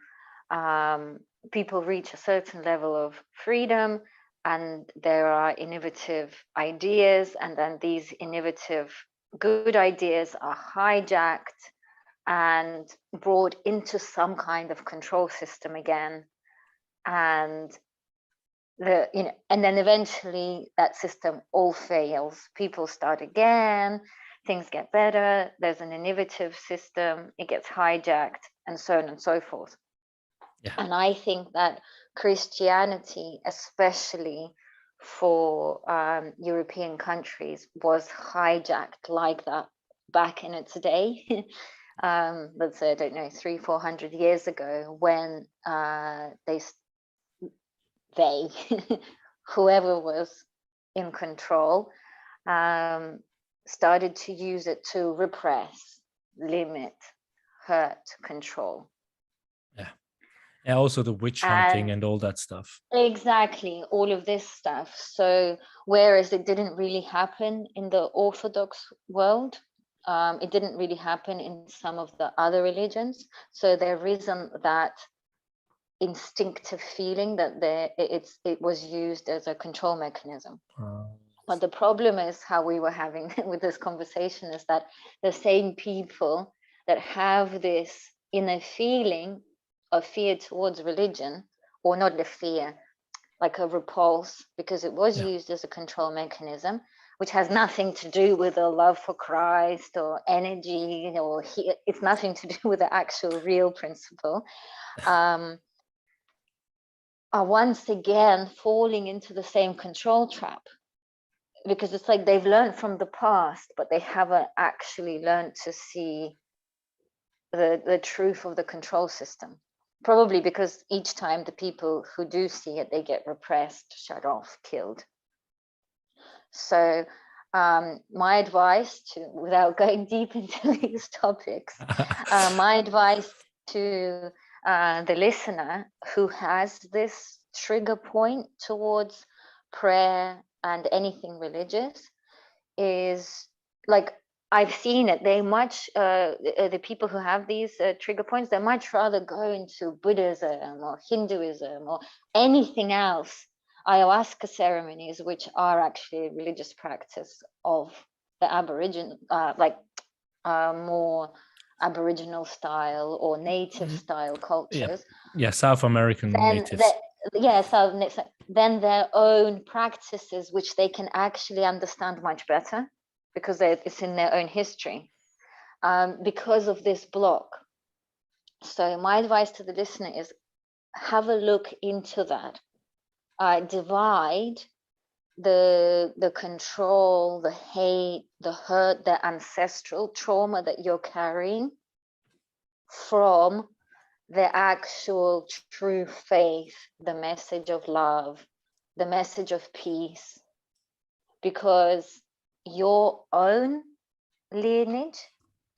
people reach a certain level of freedom and there are innovative ideas, and then these innovative good ideas are hijacked and brought into some kind of control system again, and and then eventually that system all fails. People start again, things get better, there's an innovative system, it gets hijacked, and so on and so forth. Yeah. And I think that Christianity, especially for European countries, was hijacked like that back in its day. Let's say, I don't know, 300-400 years ago, when they whoever was in control started to use it to repress, limit, hurt, control. Yeah, also the witch hunting and all that stuff. Exactly, all of this stuff. So whereas it didn't really happen in the Orthodox world, it didn't really happen in some of the other religions. So there isn't that instinctive feeling that it was used as a control mechanism. But the problem is, how we were having with this conversation, is that the same people that have this inner feeling of fear towards religion, or not the fear, like a repulse, because it was used as a control mechanism, which has nothing to do with a love for Christ or energy, or it's nothing to do with the actual real principle, are once again falling into the same control trap, because it's like they've learned from the past, but they haven't actually learned to see the truth of the control system. Probably because each time the people who do see it, they get repressed, shut off, killed. So my advice without going deep into these topics, my advice to the listener who has this trigger point towards prayer and anything religious is, like, I've seen it. They much the people who have these trigger points, they much rather go into Buddhism or Hinduism or anything else, ayahuasca ceremonies, which are actually a religious practice of the Aboriginal, more Aboriginal style or native style cultures. Yeah, South American natives. Then their own practices, which they can actually understand much better, because it's in their own history, because of this block. So my advice to the listener is, have a look into that. Divide the control, the hate, the hurt, the ancestral trauma that you're carrying from the actual true faith, the message of love, the message of peace, because your own lineage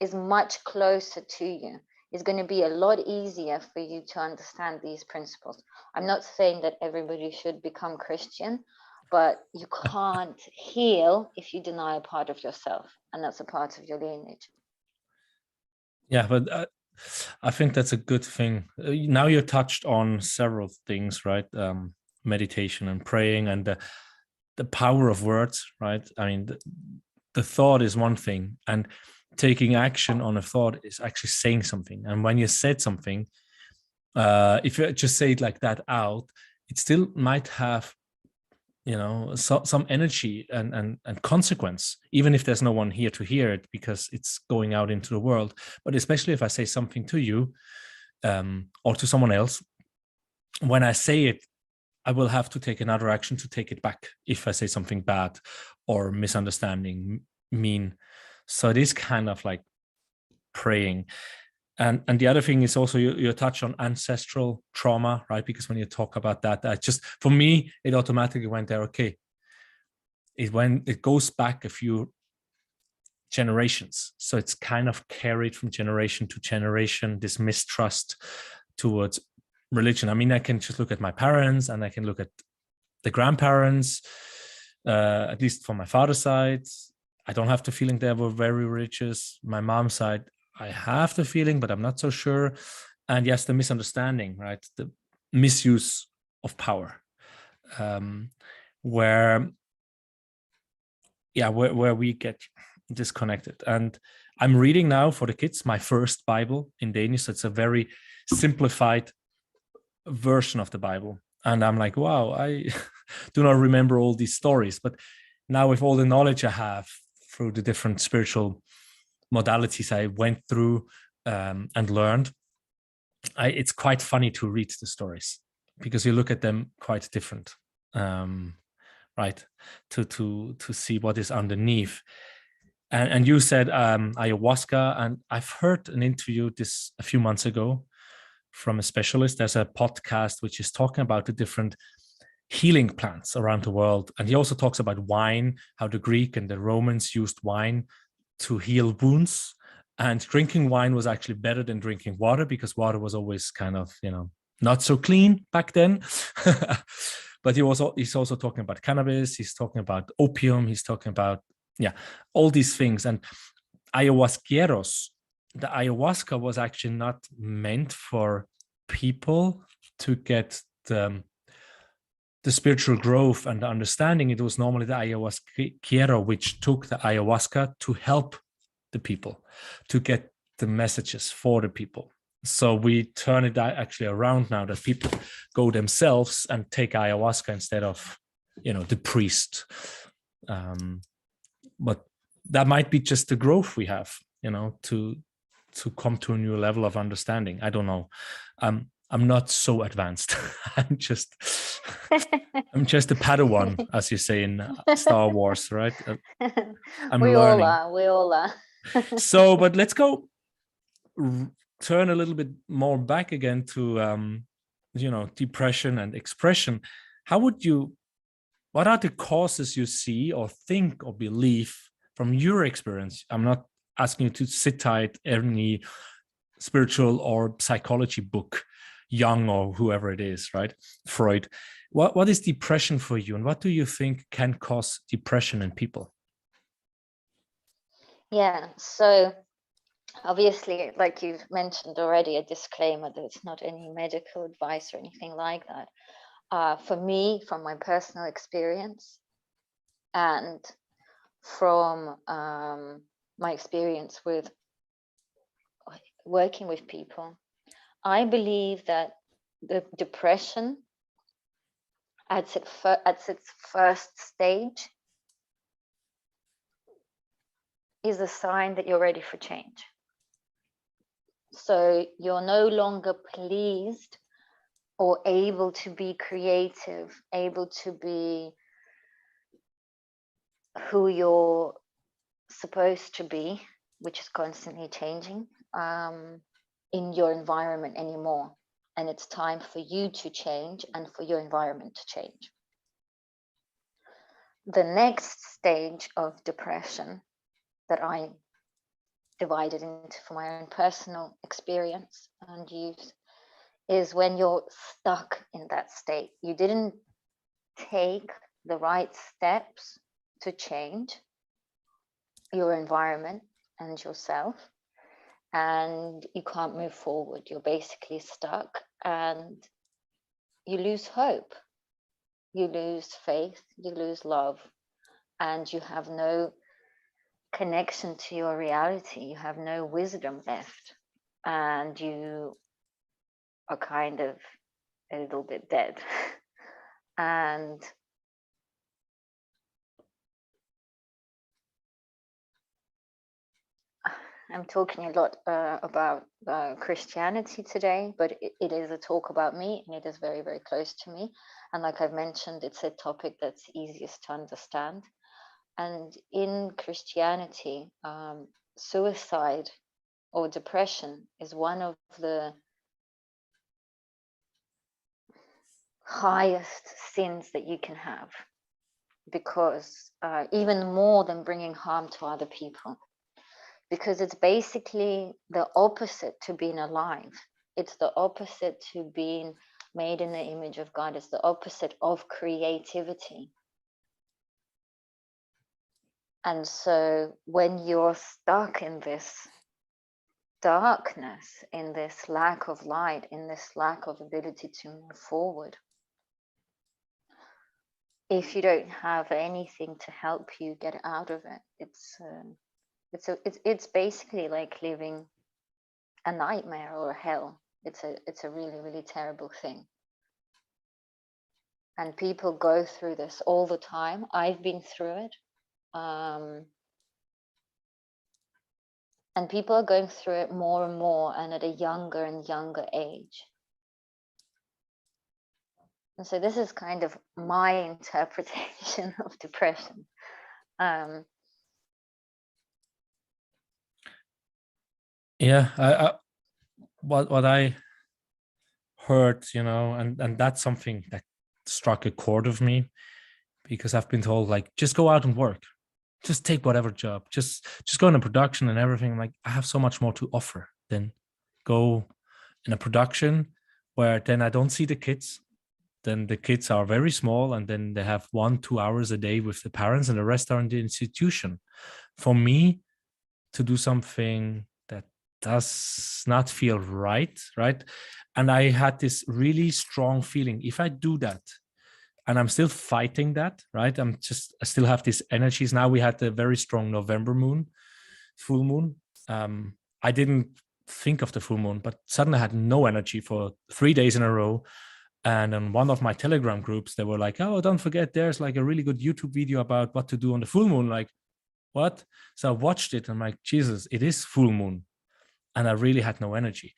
is much closer to you. It's going to be a lot easier for you to understand these principles. I'm not saying that everybody should become Christian, but you can't heal if you deny a part of yourself, and that's a part of your lineage. Yeah, but I think that's a good thing. Now you touched on several things, right? Meditation and praying and the power of words, right? I mean, the thought is one thing, and taking action on a thought is actually saying something. And when you said something, if you just say it like that out, it still might have, you know, some energy and consequence, even if there's no one here to hear it because it's going out into the world. But especially if I say something to you or to someone else, when I say it, I will have to take another action to take it back if I say something bad or misunderstanding, mean. So it is kind of like praying. And the other thing is also you touch on ancestral trauma, right? Because when you talk about that, I just, for me, it automatically went there. Okay, it goes back a few generations, so it's kind of carried from generation to generation, this mistrust towards religion. I mean, I can just look at my parents and I can look at the grandparents, at least from my father's side. I don't have the feeling they were very religious. My mom's side, I have the feeling, but I'm not so sure. And yes, the misunderstanding, right? The misuse of power, where we get disconnected. And I'm reading now for the kids my first Bible in Danish. So it's a very simplified version of the Bible. And I'm like, wow, I do not remember all these stories. But now with all the knowledge I have through the different spiritual modalities I went through and learned, it's quite funny to read the stories because you look at them quite different, right? To see what is underneath. And you said ayahuasca, and I've heard an interview this a few months ago from a specialist. There's a podcast which is talking about the different healing plants around the world. And he also talks about wine, how the Greek and the Romans used wine to heal wounds. And drinking wine was actually better than drinking water because water was always kind of, you know, not so clean back then. But he's also talking about cannabis. He's talking about opium. He's talking about, all these things. And ayahuasqueros, the ayahuasca was actually not meant for people to get the spiritual growth and the understanding. It was normally the ayahuasquero which took the ayahuasca to help the people, to get the messages for the people. So we turn it actually around now, that people go themselves and take ayahuasca instead of, the priest. But that might be just the growth we have, to come to a new level of understanding. I don't know. I'm not so advanced. I'm just a Padawan, as you say in Star Wars, right? I'm learning. We all are. So, but let's go turn a little bit more back again to, depression and expression. What are the causes you see or think or believe from your experience? I'm not asking you to cite any spiritual or psychology book, Jung or whoever it is, right? Freud. What is depression for you, and what do you think can cause depression in people? Yeah, so obviously, like you've mentioned already, a disclaimer that it's not any medical advice or anything like that. For me, from my personal experience and from my experience with working with people, I believe that the depression at its first stage is a sign that you're ready for change. So you're no longer pleased or able to be creative, able to be who you're supposed to be, which is constantly changing, in your environment anymore. And it's time for you to change and for your environment to change. The next stage of depression that I divided into for my own personal experience and use, is when you're stuck in that state. You didn't take the right steps to change your environment and yourself, and you can't move forward. You're basically stuck, and you lose hope, you lose faith, you lose love, and you have no connection to your reality. You have no wisdom left, and you are kind of a little bit dead. And I'm talking a lot about Christianity today, but it is a talk about me, and it is very, very close to me. And like I've mentioned, it's a topic that's easiest to understand. And in Christianity, suicide or depression is one of the highest sins that you can have, because even more than bringing harm to other people, because it's basically the opposite to being alive. It's the opposite to being made in the image of God. It's the opposite of creativity. And so when you're stuck in this darkness, in this lack of light, in this lack of ability to move forward, if you don't have anything to help you get out of it, it's basically like living a nightmare or a hell. It's a really, really terrible thing. And people go through this all the time. I've been through it. And people are going through it more and more, and at a younger and younger age. And so this is kind of my interpretation of depression. Yeah, what I heard, and that's something that struck a chord with me, because I've been told, like, just go out and work, just take whatever job, just go into production and everything. I'm like, I have so much more to offer than go in a production where then I don't see the kids. Then the kids are very small, and then they have 1-2 hours a day with the parents, and the rest are in the institution. For me to do something that does not feel right. And I had this really strong feeling, if I do that, and I'm still fighting that, right? I still have these energies. Now we had a very strong November full moon. I didn't think of the full moon, but suddenly I had no energy for 3 days in a row. And on one of my Telegram groups, they were like, oh, don't forget, there's like a really good YouTube video about what to do on the full moon. Like, what? So I watched it, and I'm like, Jesus, it is full moon. And I really had no energy.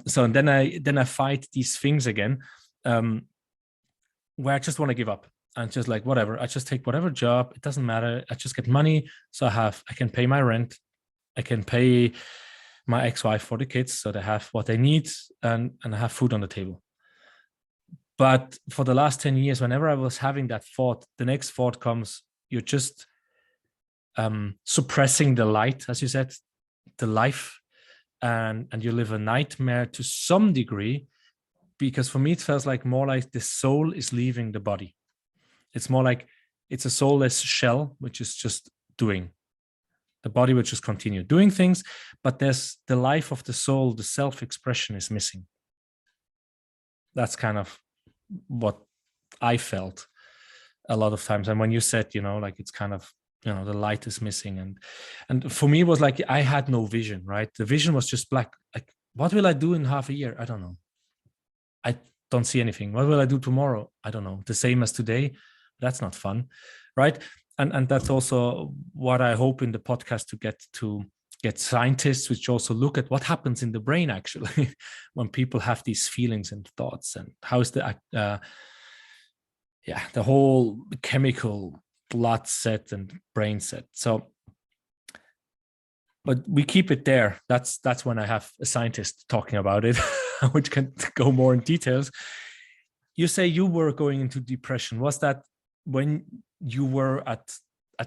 So then I fight these things again, where I just want to give up and just like, whatever, I just take whatever job, it doesn't matter. I just get money. So I can pay my rent. I can pay my ex-wife for the kids, so they have what they need, and I have food on the table. But for the last 10 years, whenever I was having that thought, the next thought comes, you're just suppressing the light, as you said, the life, and you live a nightmare to some degree, because for me, it feels like more like the soul is leaving the body. It's more like it's a soulless shell, which is just doing. The body will just continue doing things, but there's the life of the soul, the self-expression is missing. That's kind of what I felt a lot of times. And when you said, like, it's kind of, the light is missing. And for me, it was like, I had no vision, right? The vision was just black. Like, what will I do in half a year? I don't know. I don't see anything. What will I do tomorrow? I don't know. The same as today. That's not fun, right? And that's also what I hope in the podcast to get scientists which also look at what happens in the brain actually when people have these feelings and thoughts, and how is the whole chemical blood set and brain set. So, but we keep it there. That's when I have a scientist talking about it, which can go more in details. You say you were going into depression. Was that when you were at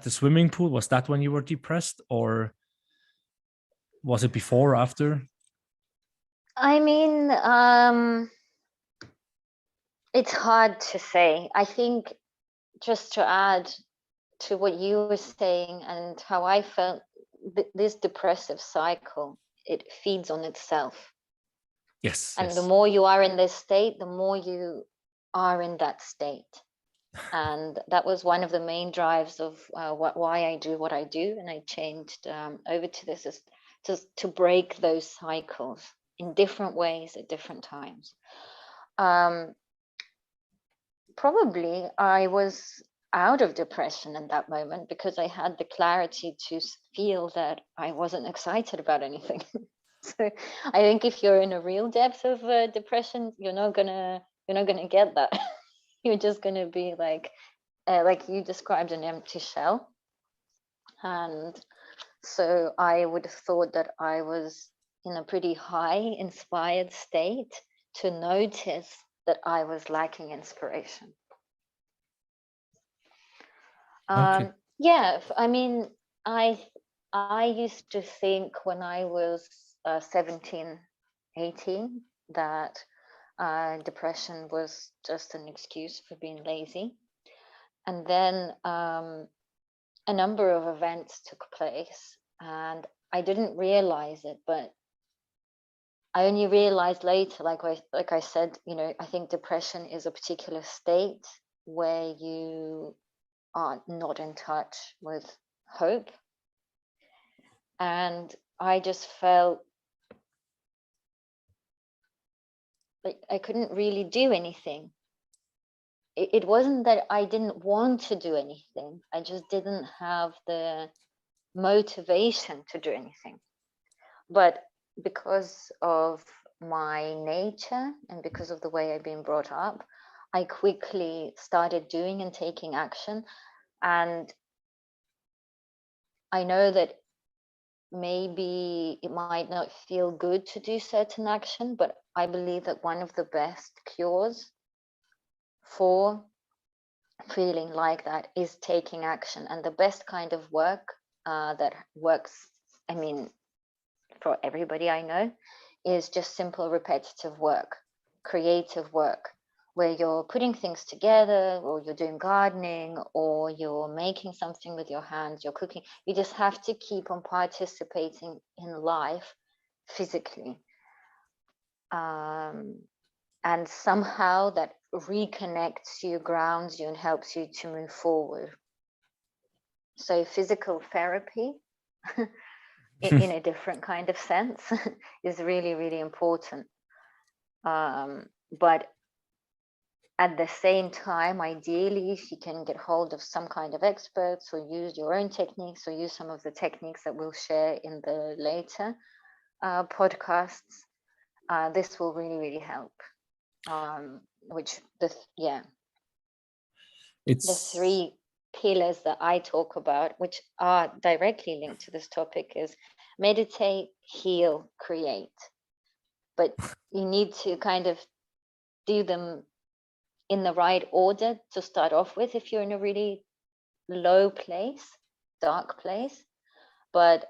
the swimming pool? Was that when you were depressed, or Was it before or after? I mean, it's hard to say. I think, just to add to what you were saying and how I felt, this depressive cycle, it feeds on itself. Yes. And yes. the more you are in this state, the more you are in that state. And that was one of the main drives of why I do what I do. And I changed over to this, is to break those cycles in different ways at different times. Probably I was out of depression in that moment because I had the clarity to feel that I wasn't excited about anything. So I think if you're in a real depth of depression, you're not gonna get that. You're just gonna be like you described, an empty shell. And so I would have thought that I was in a pretty high inspired state to notice that I was lacking inspiration. Okay. Yeah, I mean, I used to think when I was 17, 18 that depression was just an excuse for being lazy. And then a number of events took place and I didn't realize it, but I only realized later, like I said, I think depression is a particular state where you are not in touch with hope. And I just felt like I couldn't really do anything. It wasn't that I didn't want to do anything. I just didn't have the motivation to do anything. But because of my nature and because of the way I've been brought up, I quickly started doing and taking action. And I know that maybe it might not feel good to do certain action, but I believe that one of the best cures for feeling like that is taking action. And the best kind of work that works, I mean, for everybody I know, is just simple repetitive work, creative work, where you're putting things together, or you're doing gardening, or you're making something with your hands, you're cooking. You just have to keep on participating in life physically. And somehow that reconnects you, grounds you, and helps you to move forward. So physical therapy in a different kind of sense is really, really important. But at the same time, ideally, if you can get hold of some kind of experts or use your own techniques or use some of the techniques that we'll share in the later podcasts, this will really, really help. The three pillars that I talk about, which are directly linked to this topic, is meditate, heal, create. But you need to kind of do them in the right order to start off with if you're in a really low place, dark place. But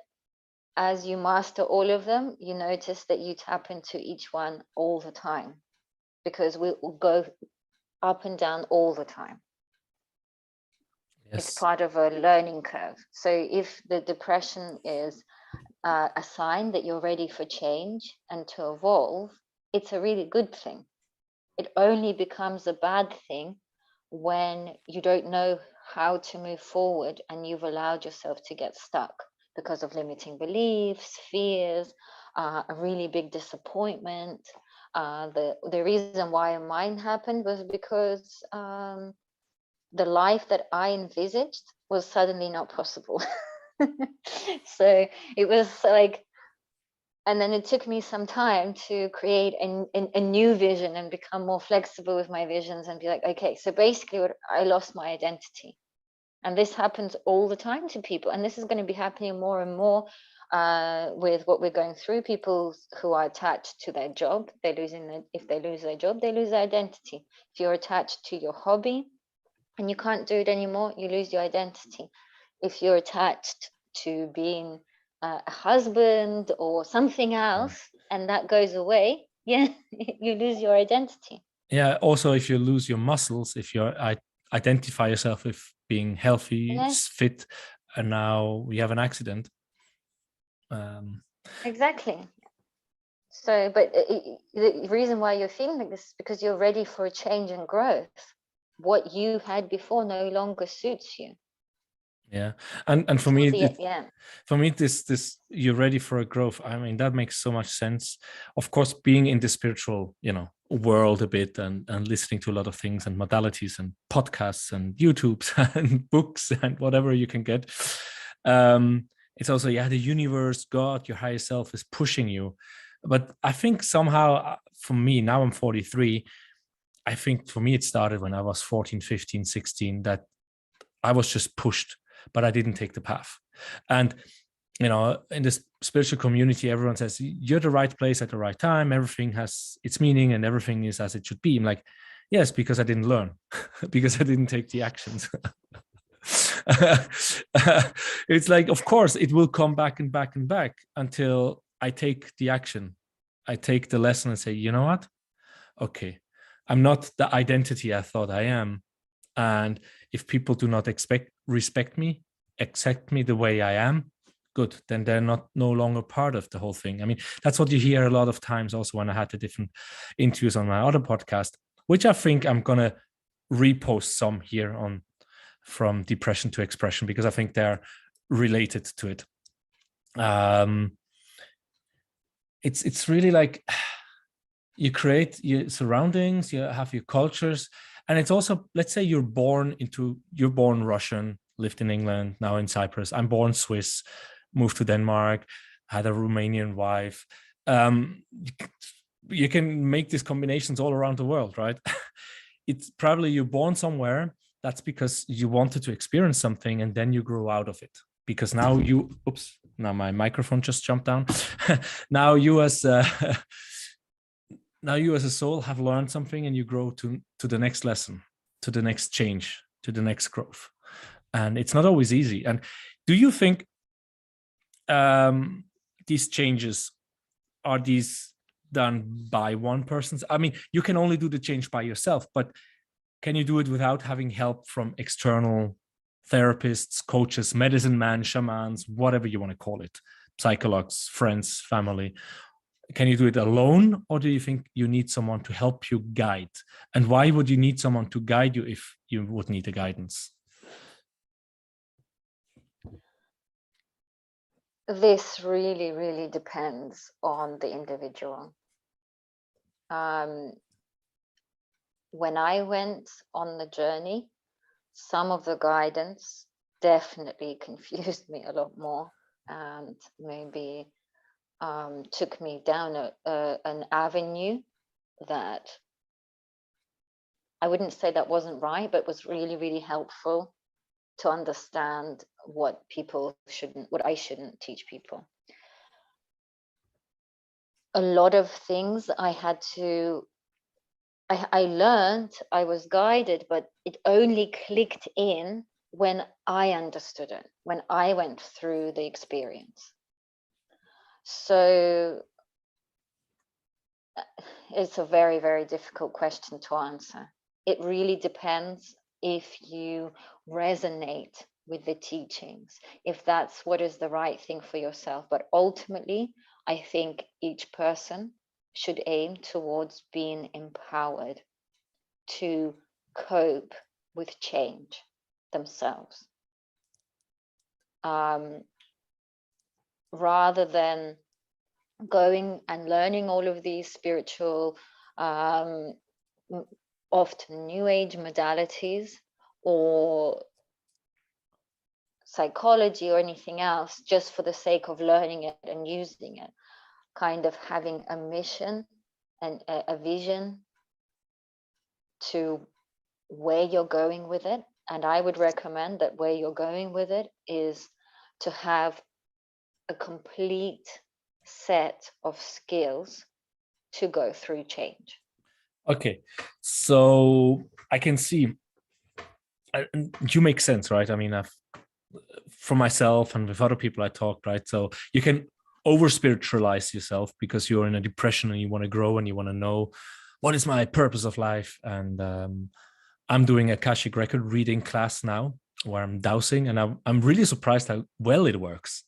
as you master all of them, you notice that you tap into each one all the time, because we will go up and down all the time. Yes. It's part of a learning curve. So if the depression is a sign that you're ready for change and to evolve, it's a really good thing. It only becomes a bad thing when you don't know how to move forward and you've allowed yourself to get stuck because of limiting beliefs, fears, a really big disappointment. The reason why mine happened was because the life that I envisaged was suddenly not possible. So it was like, and then it took me some time to create a new vision and become more flexible with my visions and be like, okay, so basically I lost my identity. And this happens all the time to people. And this is going to be happening more and more with what we're going through. People who are attached to their job, if they lose their job, they lose their identity. If you're attached to your hobby and you can't do it anymore, you lose your identity. If you're attached to being a husband or something else, and that goes away, yeah, you lose your identity. Yeah. Also, if you lose your muscles, if you identify yourself with being healthy, fit, and now you have an accident. Exactly. So, but the reason why you're feeling like this is because you're ready for a change and growth. What you had before no longer suits you. Yeah, and for me, this you're ready for a growth. I mean, that makes so much sense. Of course, being in the spiritual, world a bit, and listening to a lot of things and modalities and podcasts and YouTubes and books and whatever you can get. It's also, the universe, God, your higher self is pushing you. But I think somehow, for me, now I'm 43. I think for me, it started when I was 14, 15, 16, that I was just pushed, but I didn't take the path. And, in this spiritual community, everyone says, you're the right place at the right time. Everything has its meaning and everything is as it should be. I'm like, yes, because I didn't learn, because I didn't take the actions. It's like, of course, it will come back and back and back until I take the action. I take the lesson and say, you know what? Okay, I'm not the identity I thought I am. And if people do not respect me, accept me the way I am, good, then they're no longer part of the whole thing. I mean, that's what you hear a lot of times also when I had the different interviews on my other podcast, which I think I'm going to repost some here on From Depression to Expression, because I think they're related to it. It's really like you create your surroundings, you have your cultures, and it's also, let's say you're born Russian, lived in England, now in Cyprus. I'm born Swiss, moved to Denmark, had a Romanian wife. You can make these combinations all around the world, right? It's probably you're born somewhere. That's because you wanted to experience something and then you grow out of it. Because now now my microphone just jumped down. Now you as a soul have learned something and you grow to the next lesson, to the next change, to the next growth. And it's not always easy. And do you think these changes, are these done by one person? I mean, you can only do the change by yourself, but can you do it without having help from external therapists, coaches, medicine man, shamans, whatever you want to call it, psychologues, friends, family? Can you do it alone, or do you think you need someone to help you guide? And why would you need someone to guide you if you would need a guidance? This really, really depends on the individual. When I went on the journey, some of the guidance definitely confused me a lot more, and maybe took me down an avenue that I wouldn't say that wasn't right, but was really, really helpful to understand what I shouldn't teach people. A lot of things I learned, I was guided, but it only clicked in when I understood it, when I went through the experience. So it's a very, very difficult question to answer. It really depends if you resonate with the teachings, if that's what is the right thing for yourself. But ultimately, I think each person should aim towards being empowered to cope with change themselves, rather than going and learning all of these spiritual, often new age modalities or psychology or anything else just for the sake of learning it and using it. Kind of having a mission and a vision to where you're going with it. And I would recommend that where you're going with it is to have a complete set of skills to go through change. Okay, so I can see you make sense, right? I mean, from myself and with other people I talked, right? So you can over spiritualize yourself because you're in a depression and you want to grow and you want to know what is my purpose of life. And I'm doing a Akashic record reading class now where I'm dowsing, and I'm really surprised how well it works.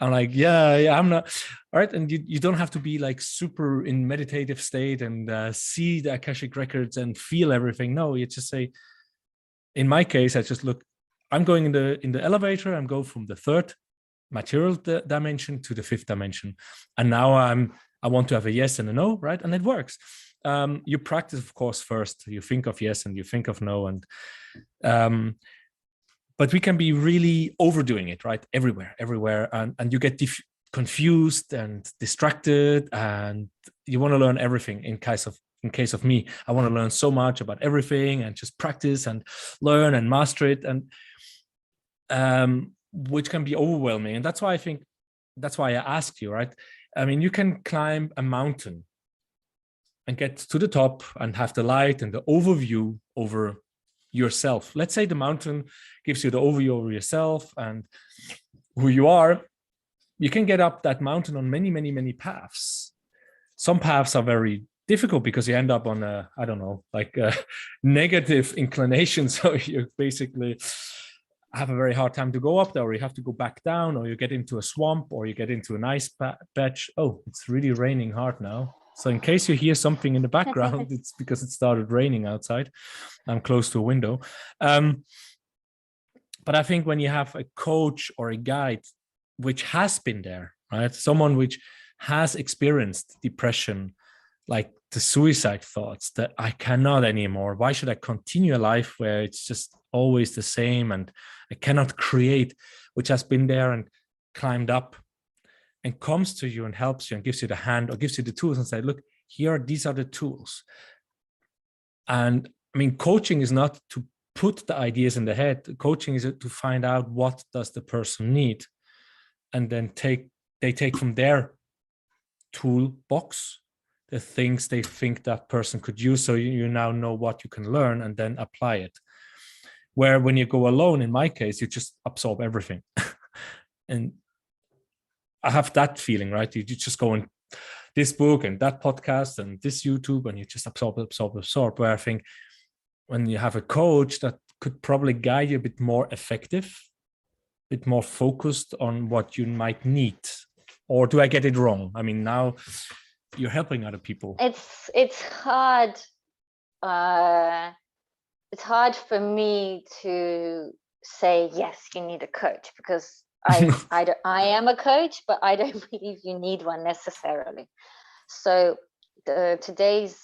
I'm like, yeah, I'm not. All right. And you don't have to be like super in meditative state and see the Akashic records and feel everything. No, you just say, in my case, I just look, I'm going in the elevator, I'm going from the third material dimension to the fifth dimension. And now I want to have a yes and a no, right? And it works. You practice, of course, first. You think of yes and you think of no. And but we can be really overdoing it, right? Everywhere. And you get confused and distracted, and you want to learn everything. In case of me, I want to learn so much about everything and just practice and learn and master it. And which can be overwhelming. And that's why I asked you, right? I mean, you can climb a mountain and get to the top and have the light and the overview over yourself. Let's say the mountain gives you the overview over yourself and who you are. You can get up that mountain on many paths. Some paths are very difficult because you end up on a, I don't know, like a negative inclination. So you basically have a very hard time to go up there, or you have to go back down, or you get into a swamp, or you get into an ice patch. Oh, it's really raining hard now. So in case you hear something in the background, it's because it started raining outside. I'm close to a window. But I think when you have a coach or a guide which has been there, right? Someone which has experienced depression, like the suicide thoughts that I cannot anymore. Why should I continue a life where it's just always the same and I cannot create, which has been there and climbed up and comes to you and helps you and gives you the hand or gives you the tools and say, look, these are the tools. And I mean, coaching is not to put the ideas in the head. Coaching is to find out what does the person need, and then they take from their toolbox the things they think that person could use. So you now know what you can learn and then apply it. Where when you go alone, in my case, you just absorb everything. And I have that feeling, right? You just go in this book and that podcast and this YouTube and you just absorb. Where I think when you have a coach that could probably guide you a bit more effective, a bit more focused on what you might need. Or do I get it wrong? I mean, now you're helping other people. It's hard. It's hard for me to say, yes, you need a coach, because I am a coach, but I don't believe you need one necessarily. So today's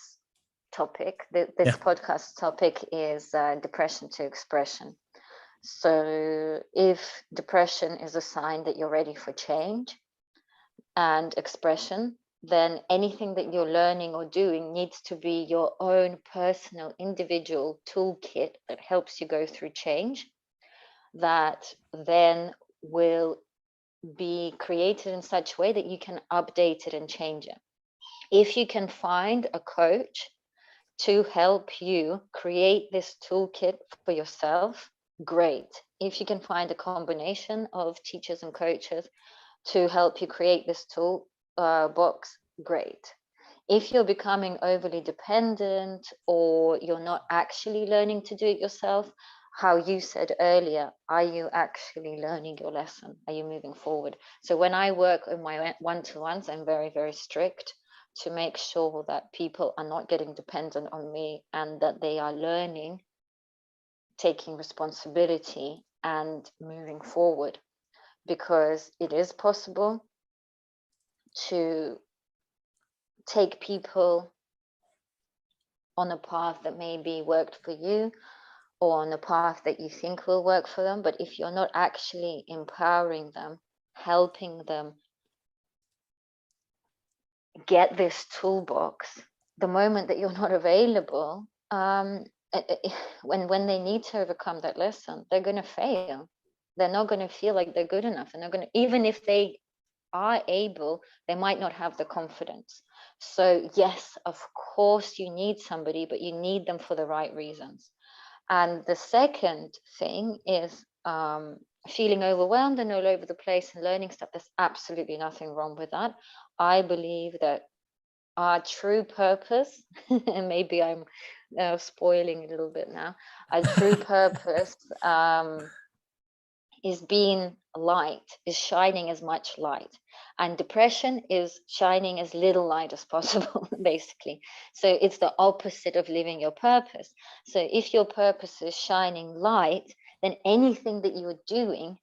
topic, this podcast topic is depression to expression. So if depression is a sign that you're ready for change and expression, then anything that you're learning or doing needs to be your own personal individual toolkit that helps you go through change, that then will be created in such a way that you can update it and change it. If you can find a coach to help you create this toolkit for yourself, great. If you can find a combination of teachers and coaches to help you create this tool box, great. If you're becoming overly dependent or you're not actually learning to do it yourself, how you said earlier, are you actually learning your lesson? Are you moving forward? So when I work in my one-to-ones, I'm very, very strict to make sure that people are not getting dependent on me and that they are learning, taking responsibility and moving forward, because it is possible to take people on a path that maybe worked for you or on a path that you think will work for them. But if you're not actually empowering them, helping them get this toolbox, the moment that you're not available, when they need to overcome that lesson, they're going to fail. They're not going to feel like they're good enough, and they're going to, even if they are able, they might not have the confidence. So yes, of course you need somebody, but you need them for the right reasons. And the second thing is feeling overwhelmed and all over the place and learning stuff, there's absolutely nothing wrong with that. I believe that our true purpose, and maybe I'm spoiling it a little bit now, our true purpose is being light, is shining as much light. And depression is shining as little light as possible, basically. So it's the opposite of living your purpose. So if your purpose is shining light, then anything that you're doing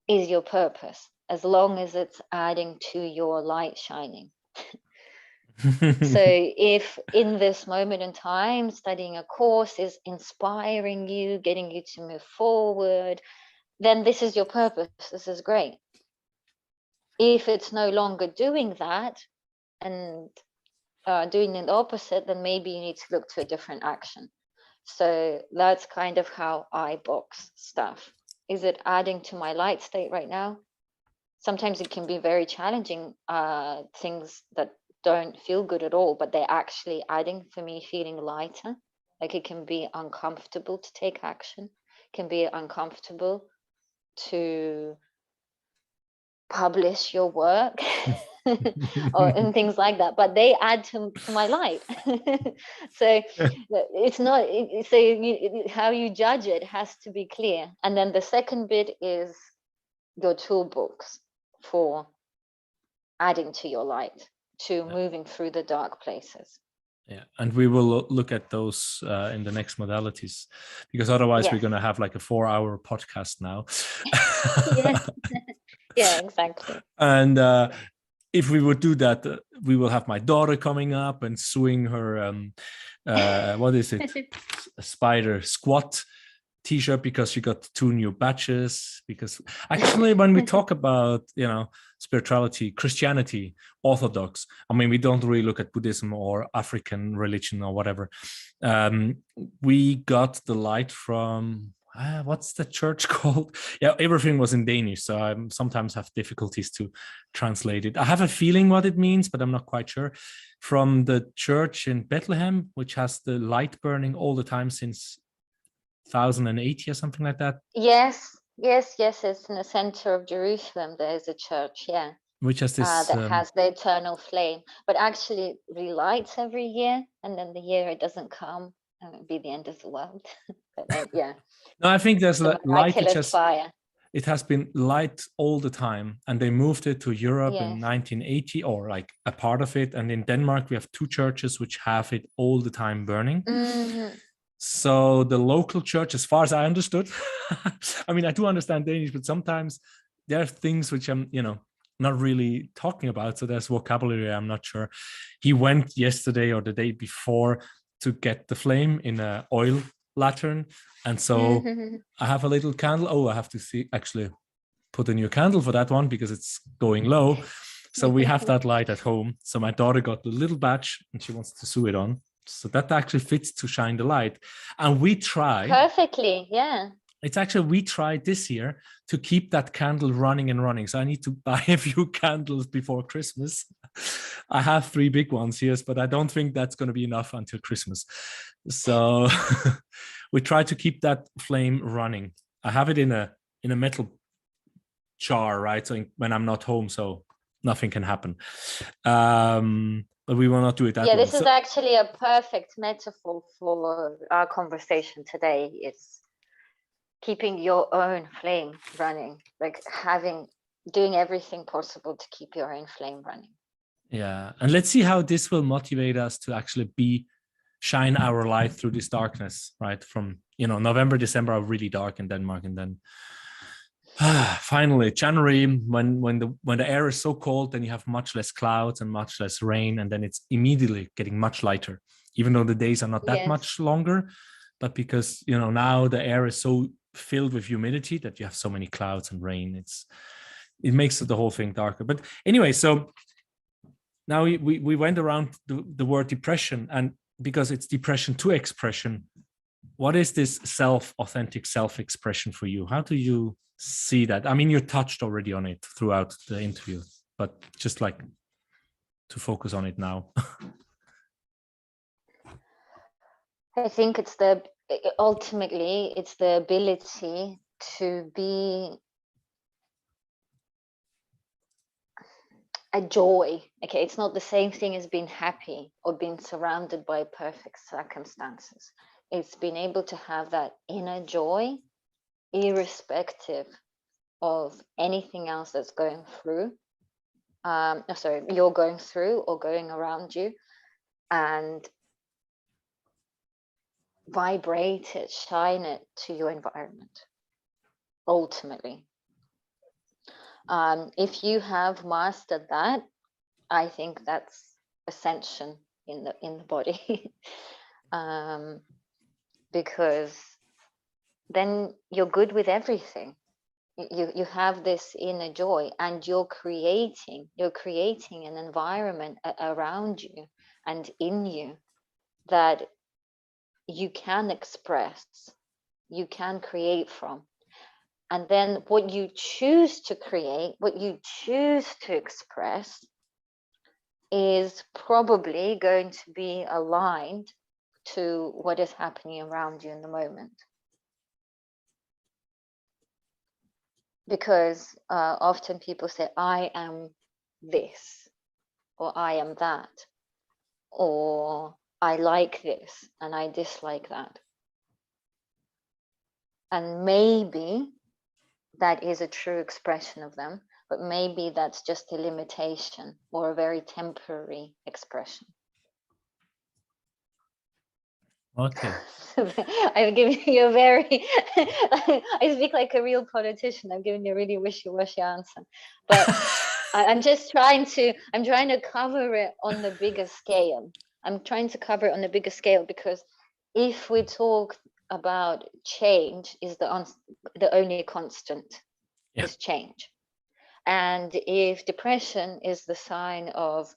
is your purpose, as long as it's adding to your light shining. So if in this moment in time, studying a course is inspiring you, getting you to move forward, then this is your purpose. This is great. If it's no longer doing that and doing the opposite, then maybe you need to look to a different action. So that's kind of how I box stuff. Is it adding to my light state right now? Sometimes it can be very challenging, things that don't feel good at all, but they're actually adding for me feeling lighter. Like it can be uncomfortable to take action, it can be uncomfortable to publish your work or and things like that, but they add to my light. So it's not so how you judge it has to be clear. And then the second bit is your toolbox for adding to your light, to moving through the dark places. Yeah, and we will look at those in the next modalities, because otherwise we're going to have like a 4-hour podcast now. Yeah. Yeah, exactly. And if we would do that, we will have my daughter coming up and sewing her what is it, a spider squat t-shirt, because she got 2 new batches. Because actually when we talk about, you know, spirituality, Christianity, Orthodox, I mean, we don't really look at Buddhism or African religion or whatever. We got the light from what's the church called? Yeah, everything was in Danish, so I sometimes have difficulties to translate it. I have a feeling what it means, but I'm not quite sure. From the church in Bethlehem, which has the light burning all the time since 1080 or something like that. Yes. It's in the center of Jerusalem. There's a church, which has this that has the eternal flame, but actually it relights every year, and then the year it doesn't come, and it'll be the end of the world. But then, no, I think there's the light. fire. It has been light all the time, and they moved it to Europe in 1980, or like a part of it. And in Denmark, we have 2 churches which have it all the time burning. Mm-hmm. So the local church, as far as I understood, I mean, I do understand Danish, but sometimes there are things which I'm, you know, not really talking about. So there's vocabulary I'm not sure. He went yesterday or the day before to get the flame in an oil lantern. And so I have a little candle. Oh, I have to actually put a new candle for that one because it's going low. So we have that light at home. So my daughter got the little batch and she wants to sew it on. So that actually fits to shine the light. And we try perfectly. Yeah. It's actually, we tried this year to keep that candle running and running. So I need to buy a few candles before Christmas. I have 3 big ones here, but I don't think that's going to be enough until Christmas. So we try to keep that flame running. I have it in a metal jar, right? So when I'm not home, so nothing can happen. But we will not do it that way. Yeah, this is actually a perfect metaphor for our conversation today. It's keeping your own flame running, like doing everything possible to keep your own flame running. Yeah, and let's see how this will motivate us to actually shine our light through this darkness, right? From, you know, November, December are really dark in Denmark, and then finally January, when the air is so cold, then you have much less clouds and much less rain, and then it's immediately getting much lighter, even though the days are not that much longer. But because, you know, now the air is so filled with humidity that you have so many clouds and rain, it makes the whole thing darker. But anyway, so now we went around the word depression, and because it's depression to expression, what is this authentic self-expression for you? How do you see that? I mean, you touched already on it throughout the interview, but just like to focus on it now. I think ultimately it's the ability to be a joy. Okay, it's not the same thing as being happy or being surrounded by perfect circumstances. It's being able to have that inner joy, irrespective of anything else that's going through. You're going through or going around you, and vibrate it, shine it to your environment. Ultimately, if you have mastered that, I think that's ascension in the body. Because then you're good with everything. You have this inner joy, and you're creating an environment around you and in you that you can express, you can create from. And then what you choose to create, what you choose to express, is probably going to be aligned to what is happening around you in the moment. Because often people say, I am this, or I am that, or I like this and I dislike that. And maybe that is a true expression of them, but maybe that's just a limitation or a very temporary expression. Okay. I'm giving you a very, I speak like a real politician. I'm giving you a really wishy-washy answer, but I'm trying to cover it on the bigger scale. I'm trying to cover it on the bigger scale, because if we talk about change is the only constant, is change. And if depression is the sign of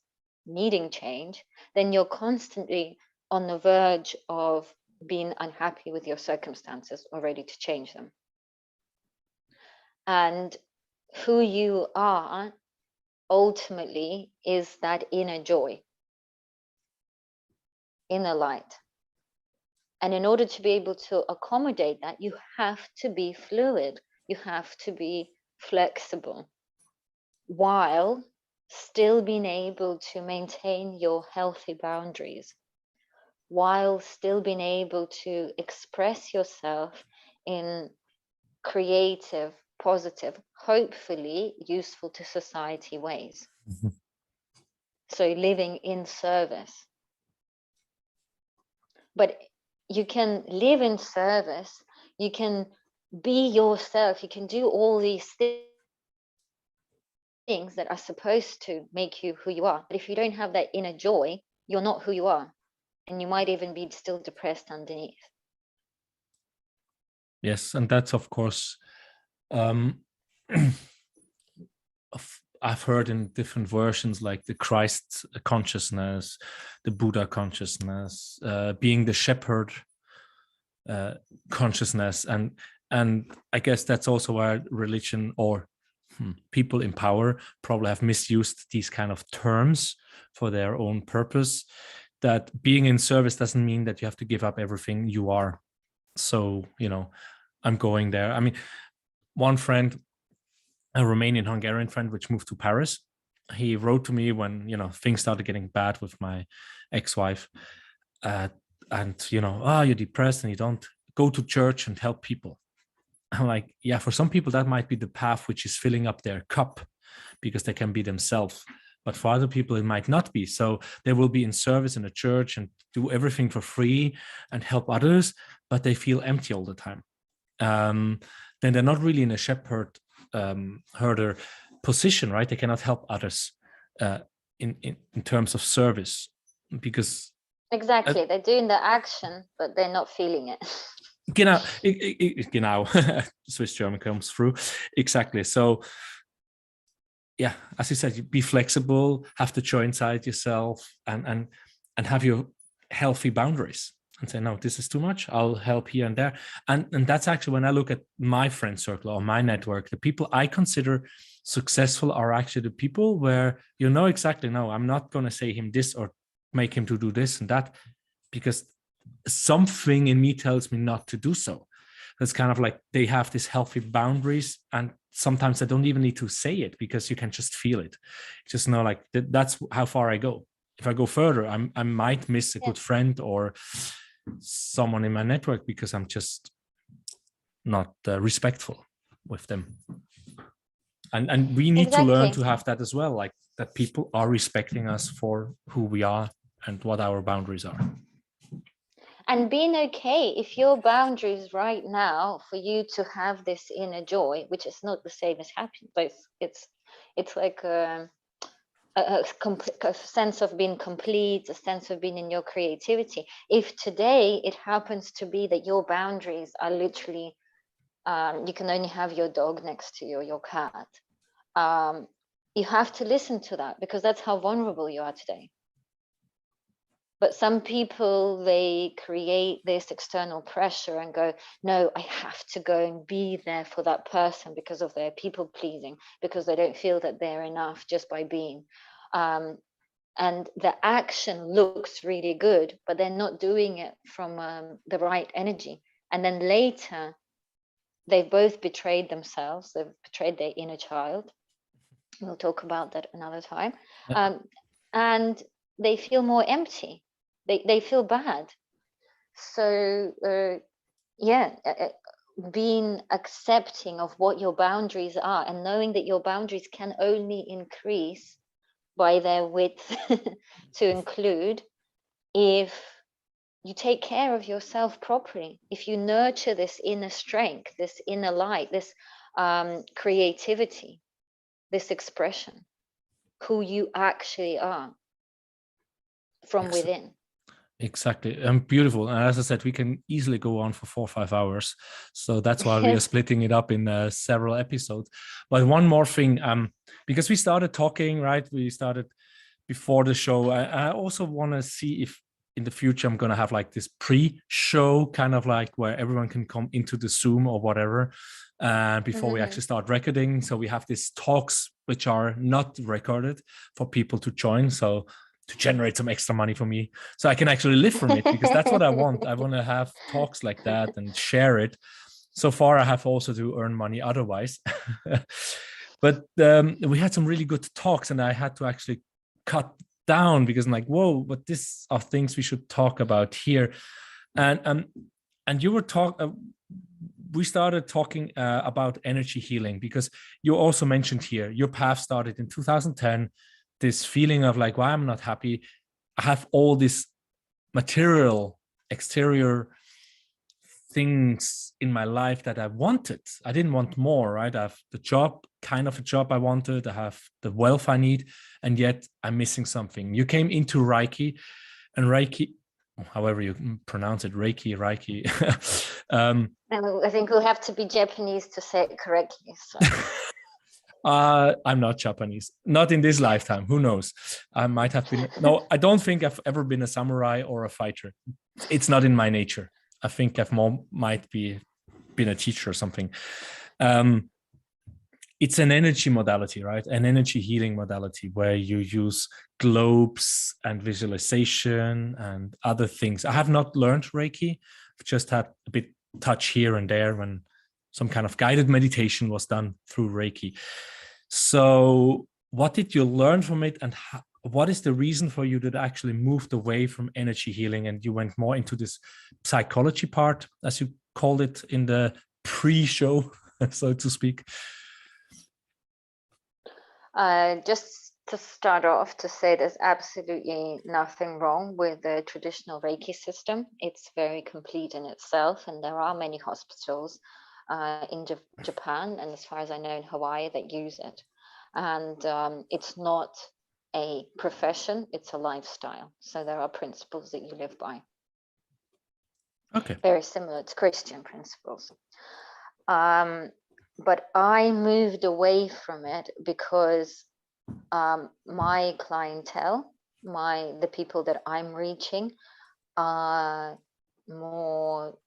needing change, then you're constantly on the verge of being unhappy with your circumstances or ready to change them. And who you are ultimately is that inner joy, inner light. And in order to be able to accommodate that, you have to be fluid, you have to be flexible, while still being able to maintain your healthy boundaries, while still being able to express yourself in creative, positive, hopefully useful to society ways. Mm-hmm. So living in service. But you can live in service, you can be yourself, you can do all these things that are supposed to make you who you are. But if you don't have that inner joy, you're not who you are. And you might even be still depressed underneath. Yes, and that's of course, I've heard in different versions, like the Christ consciousness, the Buddha consciousness, being the shepherd consciousness, and I guess that's also why religion or people in power probably have misused these kind of terms for their own purpose. That being in service doesn't mean that you have to give up everything you are. So, I'm going there. I mean, one friend, a Romanian-Hungarian friend, which moved to Paris, he wrote to me when, things started getting bad with my ex-wife. And, you're depressed and you don't go to church and help people. I'm like, yeah, for some people, that might be the path which is filling up their cup because they can be themselves. But for other people, it might not be. So they will be in service in a church and do everything for free and help others, but they feel empty all the time. Then they're not really in a shepherd herder position, right? They cannot help others in terms of service because exactly they're doing the action, but they're not feeling it. Genau, Swiss German comes through. Exactly. So yeah, as you said, you be flexible, have the joy inside yourself, and have your healthy boundaries and say, no, this is too much. I'll help here and there. And that's actually when I look at my friend circle or my network, the people I consider successful are actually the people where exactly, no, I'm not going to say him this or make him to do this and that, because something in me tells me not to do so. It's kind of like they have these healthy boundaries, and sometimes I don't even need to say it because you can just feel it. Just know like that's how far I go. If I go further, I might miss a good friend or someone in my network because I'm just not respectful with them. And we need to learn to have that as well, like that people are respecting us for who we are and what our boundaries are. And being okay if your boundaries right now for you to have this inner joy, which is not the same as happiness, it's like a sense of being complete, a sense of being in your creativity. If today it happens to be that your boundaries are literally you can only have your dog next to you or your cat, you have to listen to that because that's how vulnerable you are today. But some people, they create this external pressure and go, no, I have to go and be there for that person because of their people pleasing, because they don't feel that they're enough just by being. And the action looks really good, but they're not doing it from the right energy. And then later, they've both betrayed themselves. They've betrayed their inner child. We'll talk about that another time. And they feel more empty. They feel bad. So being accepting of what your boundaries are and knowing that your boundaries can only increase by their width to include if you take care of yourself properly, if you nurture this inner strength, this inner light, this creativity, this expression, who you actually are from within. Exactly. Beautiful. And as I said, we can easily go on for 4 or 5 hours. So that's why we are splitting it up in several episodes. But one more thing, because we started talking, right? We started before the show. I also want to see if in the future I'm going to have like this pre-show kind of like where everyone can come into the Zoom or whatever before we actually start recording. So we have these talks which are not recorded for people to join. So to generate some extra money for me so I can actually live from it, because that's what I want. I want to have talks like that and share it. So far, I have also to earn money otherwise. But we had some really good talks and I had to actually cut down because I'm like, whoa, but these are things we should talk about here. And you were we started talking about energy healing, because you also mentioned here your path started in 2010. This feeling of like, why I'm not happy. I have all this material exterior things in my life that I wanted. I didn't want more, right? I have the job, kind of a job I wanted. I have the wealth I need, and yet I'm missing something. You came into Reiki, and Reiki, however you pronounce it, Reiki. I think we'll have to be Japanese to say it correctly. So. I'm not Japanese, not in this lifetime. Who knows? I might have been. No, I don't think I've ever been a samurai or a fighter. It's not in my nature. I think I've might be been a teacher or something. It's an energy modality, right? An energy healing modality where you use globes and visualization and other things. I have not learned Reiki. I've just had a bit touch here and there when some kind of guided meditation was done through Reiki. So what did you learn from it, and what is the reason for you that actually moved away from energy healing and you went more into this psychology part, as you called it in the pre-show, so to speak? Just to start off, to say there's absolutely nothing wrong with the traditional Reiki system. It's very complete in itself, and there are many hospitals in Japan, and as far as I know in Hawaii, that use it. And it's not a profession, it's a lifestyle. So there are principles that you live by. Okay. Very similar to Christian principles. But I moved away from it because my clientele, the people that I'm reaching are more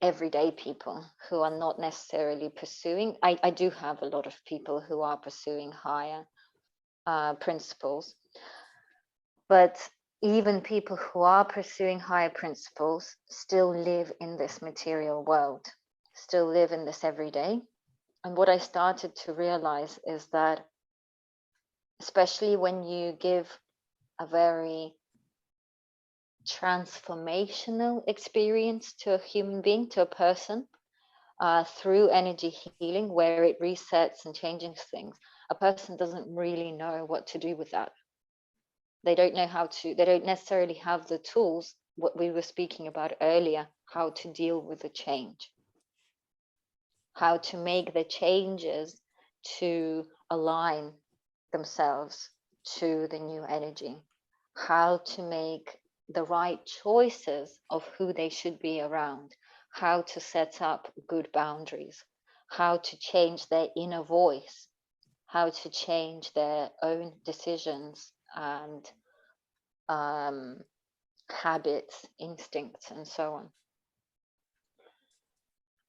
everyday people who are not necessarily pursuing. I do have a lot of people who are pursuing higher principles, but even people who are pursuing higher principles still live in this material world, still live in this every day. And what I started to realize is that, especially when you give a very transformational experience to a human being, to a person, through energy healing, where it resets and changes things, a person doesn't really know what to do with that. They don't know how to, they don't necessarily have the tools, what we were speaking about earlier, how to deal with the change, how to make the changes to align themselves to the new energy, how to make the right choices of who they should be around, how to set up good boundaries, how to change their inner voice, how to change their own decisions and habits, instincts, and so on.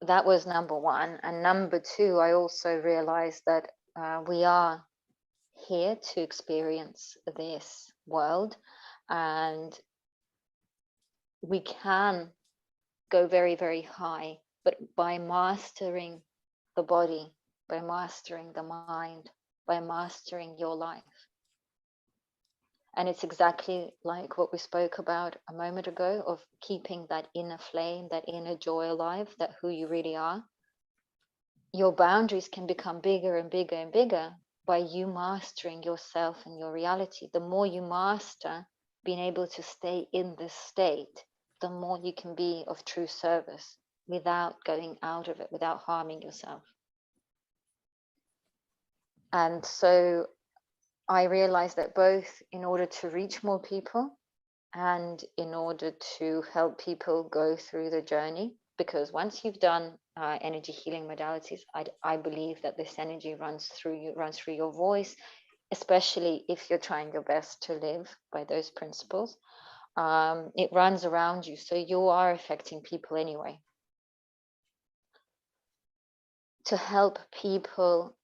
That was number one. And number two, I also realized that we are here to experience this world, and we can go very, very high, but by mastering the body, by mastering the mind, by mastering your life. And it's exactly like what we spoke about a moment ago, of keeping that inner flame, that inner joy alive, that who you really are. Your boundaries can become bigger and bigger and bigger by you mastering yourself and your reality. The more you master being able to stay in this state, the more you can be of true service without going out of it, without harming yourself. And so I realized that both in order to reach more people and in order to help people go through the journey, because once you've done energy healing modalities, I believe that this energy runs through you, runs through your voice, especially if you're trying your best to live by those principles. It runs around you, so you are affecting people anyway. To help people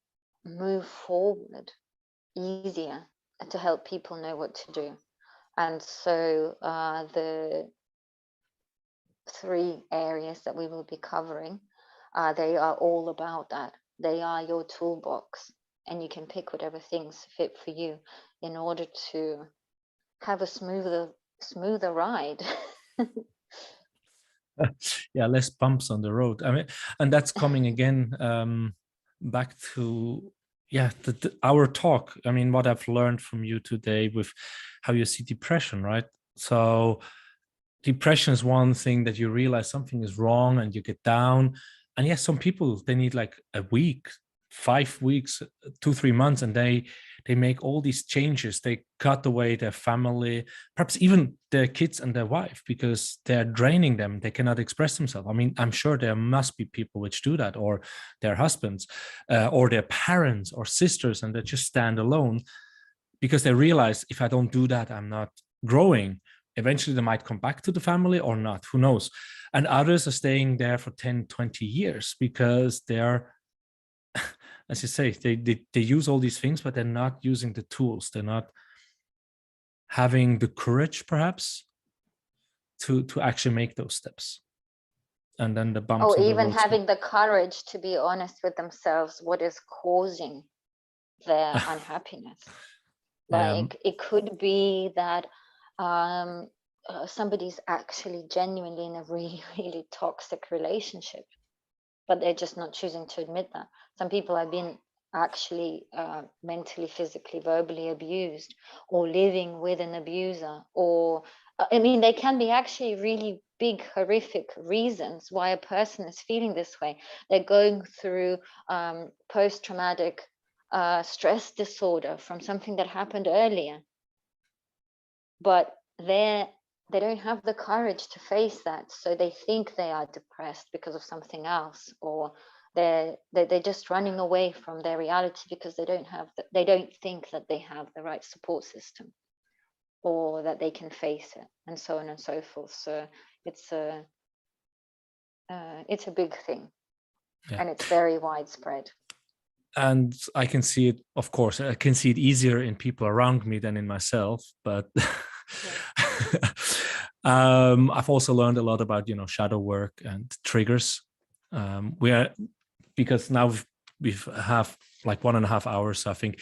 move forward easier, and to help people know what to do. And so the 3 areas that we will be covering, they are all about that. They are your toolbox, and you can pick whatever things fit for you in order to have a smoother ride. Yeah, less bumps on the road. I mean, and that's coming again back to our talk. I mean, what I've learned from you today with how you see depression, right? So depression is one thing that you realize something is wrong and you get down. And yes, some people, they need like a week, 5 weeks, 2-3 months, and they make all these changes. They cut away their family, perhaps even their kids and their wife, because they're draining them. They cannot express themselves. I mean, I'm sure there must be people which do that, or their husbands, or their parents or sisters, and they just stand alone because they realize, if I don't do that, I'm not growing. Eventually they might come back to the family or not, who knows. And others are staying there for 10-20 years because they're, as you say, they use all these things, but they're not using the tools. They're not having the courage, perhaps, to actually make those steps. And then the bumps or on the even road. having the courage to be honest with themselves, what is causing their unhappiness. Like it could be that somebody's actually genuinely in a really, really toxic relationship, but they're just not choosing to admit that. Some people have been actually mentally, physically, verbally abused, or living with an abuser, or I mean, they can be actually really big, horrific reasons why a person is feeling this way. They're going through post-traumatic stress disorder from something that happened earlier, but they don't have the courage to face that, so they think they are depressed because of something else, or they're just running away from their reality because they don't think that they have the right support system, or that they can face it, and so on and so forth. So it's a big thing, and it's very widespread. And I can see it, of course, I can see it easier in people around me than in myself, but I've also learned a lot about, shadow work and triggers. Because now we have like 1.5 hours. So I think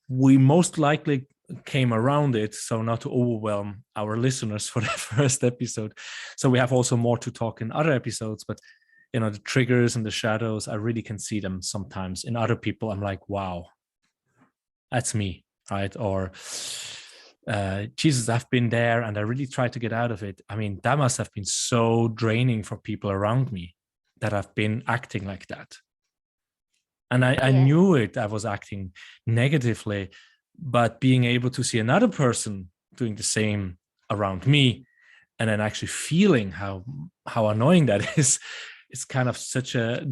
we most likely came around it, so not to overwhelm our listeners for the first episode. So we have also more to talk in other episodes, but the triggers and the shadows, I really can see them sometimes in other people. I'm like, wow, that's me, right? Or Jesus, I've been there and I really tried to get out of it. I mean, that must have been so draining for people around me that I've been acting like that. And I knew it, I was acting negatively, but being able to see another person doing the same around me and then actually feeling how annoying that is, it's kind of such a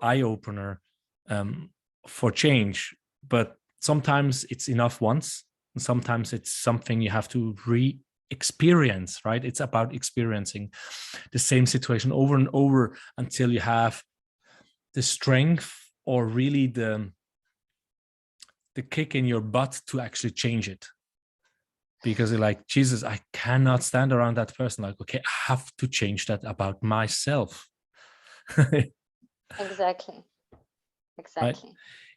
eye opener for change. But sometimes it's enough once, and sometimes it's something you have to re-experience, right? It's about experiencing the same situation over and over until you have the strength or really the kick in your butt to actually change it. Because you're like, Jesus, I cannot stand around that person. Like, okay, I have to change that about myself. Exactly. Right?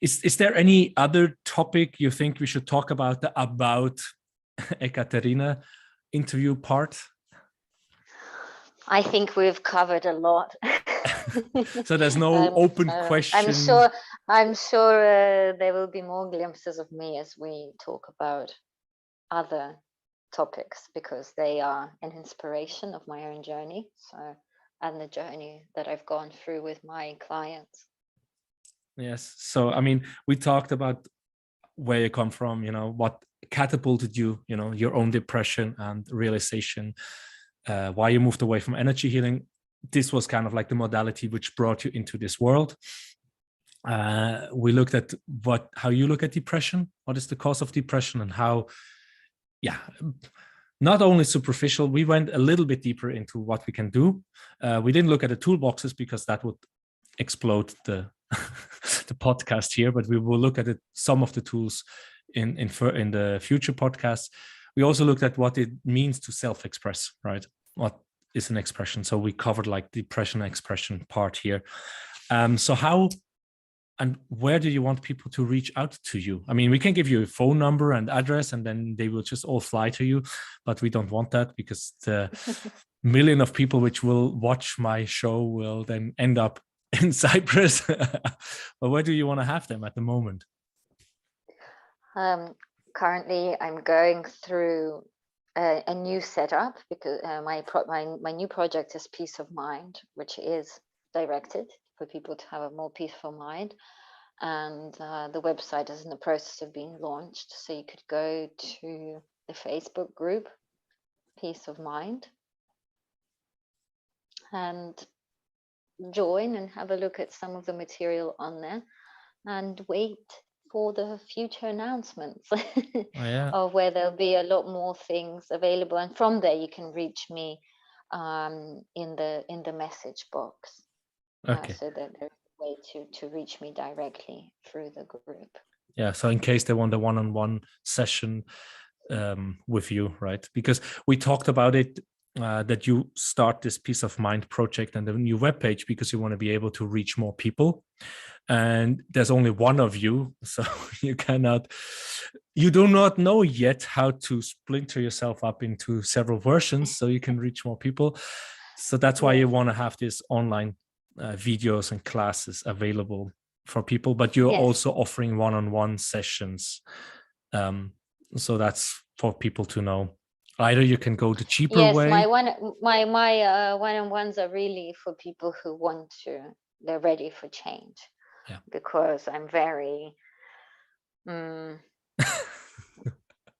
Is there any other topic you think we should talk about Ekaterina interview part? I think we've covered a lot. So there's no open question. I'm sure there will be more glimpses of me as we talk about other topics, because they are an inspiration of my own journey, and the journey that I've gone through with my clients. Yes. So I mean, we talked about where you come from, what catapulted you, your own depression and realization, why you moved away from energy healing. This was kind of like the modality which brought you into this world. We looked at how you look at depression, what is the cause of depression, and how, not only superficial, we went a little bit deeper into what we can do. We didn't look at the toolboxes because that would explode the the podcast here, but we will look at some of the tools in the future podcasts. We also looked at what it means to self-express, right? What is an expression? So we covered like depression expression part here. So how and where do you want people to reach out to you? I mean, we can give you a phone number and address, and then they will just all fly to you, but we don't want that, because the million of people which will watch my show will then end up in Cyprus. But where do you want to have them at the moment? Currently, I'm going through a new setup, because my new project is Peace of Mind, which is directed for people to have a more peaceful mind. And the website is in the process of being launched. So you could go to the Facebook group, Peace of Mind, and join and have a look at some of the material on there, and wait for the future announcements of where there'll be a lot more things available. And from there you can reach me in the message box. Okay. So that there's a way to reach me directly through the group. Yeah, so in case they want a one-on-one session with you, right? Because we talked about it, that you start this Peace of Mind project and the new webpage because you want to be able to reach more people. And there's only one of you, so you do not know yet how to splinter yourself up into several versions so you can reach more people. So that's why you want to have this online videos and classes available for people, but you're also offering one-on-one sessions. So that's for people to know. Either you can go the cheaper way. My one-on-ones are really for people who they're ready for change. Yeah. Because I'm very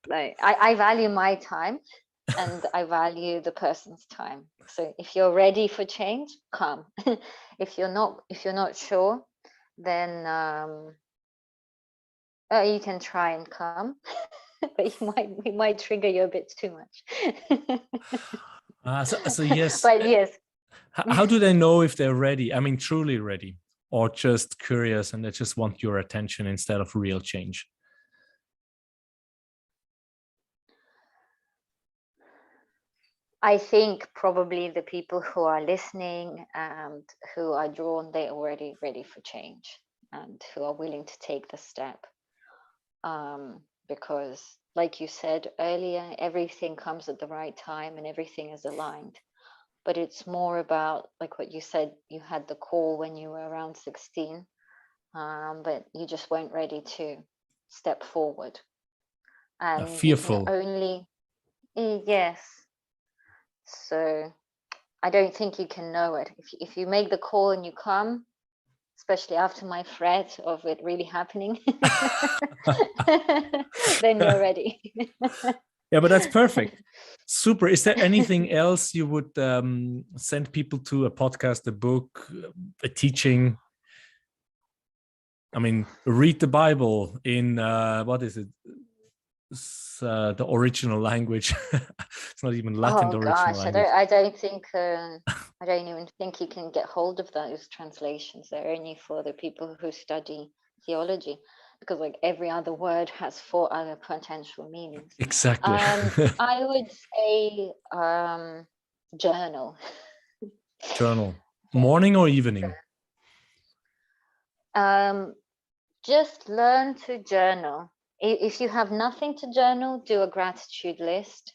like I value my time and I value the person's time. So if you're ready for change, come. If you're not sure, then you can try and come. But we might trigger you a bit too much. So yes. But yes. How do they know if they're ready? I mean, truly ready, or just curious and they just want your attention instead of real change? I think probably the people who are listening and who are drawn, they're already ready for change and who are willing to take the step. Because like you said earlier, everything comes at the right time and everything is aligned. But it's more about, like what you said, you had the call when you were around 16, but you just weren't ready to step forward. And you can Fearful. only, yes. So I don't think you can know it. If you make the call and you come, especially after my threat of it really happening, then you're ready. Yeah, but that's perfect. Super. Is there anything else you would send people to? A podcast, a book, a teaching? I mean, read the Bible in what is it? The original language. It's not even Latin. Oh The original gosh, language. I don't think I don't even think you can get hold of those translations. They're only for the people who study theology, because like every other word has 4 other potential meanings. Exactly. I would say journal. Journal. Morning or evening? Just learn to journal. If you have nothing to journal, do a gratitude list.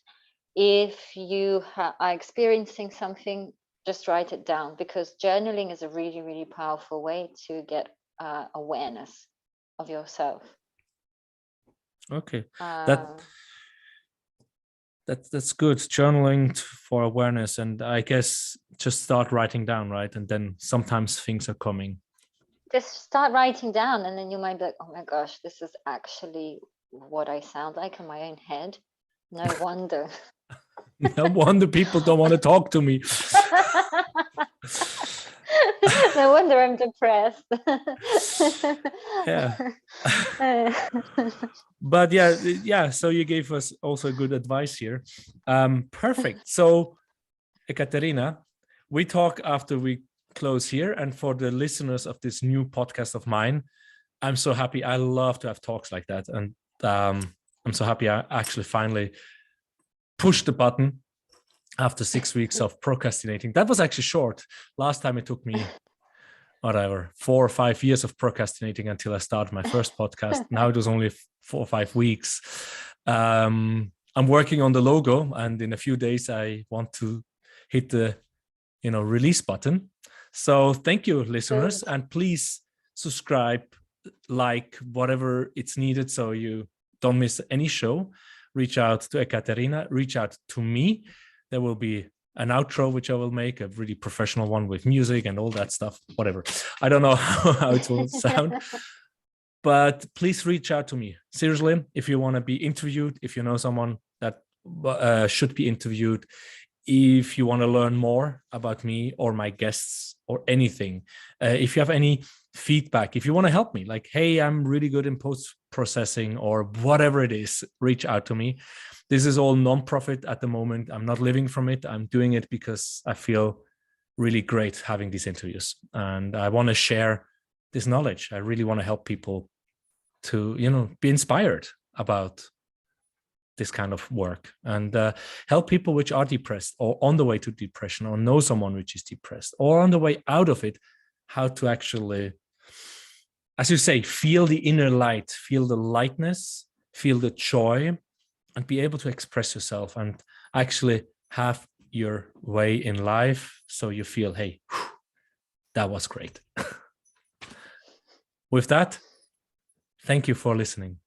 If you are experiencing something, just write it down, because journaling is a really, really powerful way to get awareness of yourself. Okay, that's good. Journaling for awareness, and I guess just start writing down, right? And then sometimes things are coming. Just start writing down, and then you might be like, oh my gosh, this is actually what I sound like in my own head. No wonder. No wonder people don't want to talk to me. No wonder I'm depressed. Yeah. But yeah. So you gave us also good advice here. Perfect. So, Ekaterina, we talk after we close here. And for the listeners of this new podcast of mine, I'm so happy. I love to have talks like that. And I'm so happy I actually finally pushed the button after 6 weeks of procrastinating. That was actually short. Last time it took me, whatever, 4 or 5 years of procrastinating until I started my first podcast. Now it was only 4 or 5 weeks. I'm working on the logo, and in a few days I want to hit the release button. So thank you, listeners, and please subscribe, like, whatever it's needed so you don't miss any show. Reach out to Ekaterina, reach out to me. There will be an outro which I will make, a really professional one with music and all that stuff, whatever. I don't know how it will sound, but please reach out to me. Seriously, if you want to be interviewed, if you know someone that should be interviewed, if you want to learn more about me or my guests or anything, if you have any feedback, if you want to help me, like, hey, I'm really good in post-processing or whatever it is, reach out to me. This is all non-profit at the moment. I'm not living from it. I'm doing it because I feel really great having these interviews. And I want to share this knowledge. I really want to help people to, be inspired about this kind of work and help people which are depressed or on the way to depression or know someone which is depressed or on the way out of it, how to actually, as you say, feel the inner light, feel the lightness, feel the joy, and be able to express yourself and actually have your way in life so you feel, hey, that was great. With that, thank you for listening.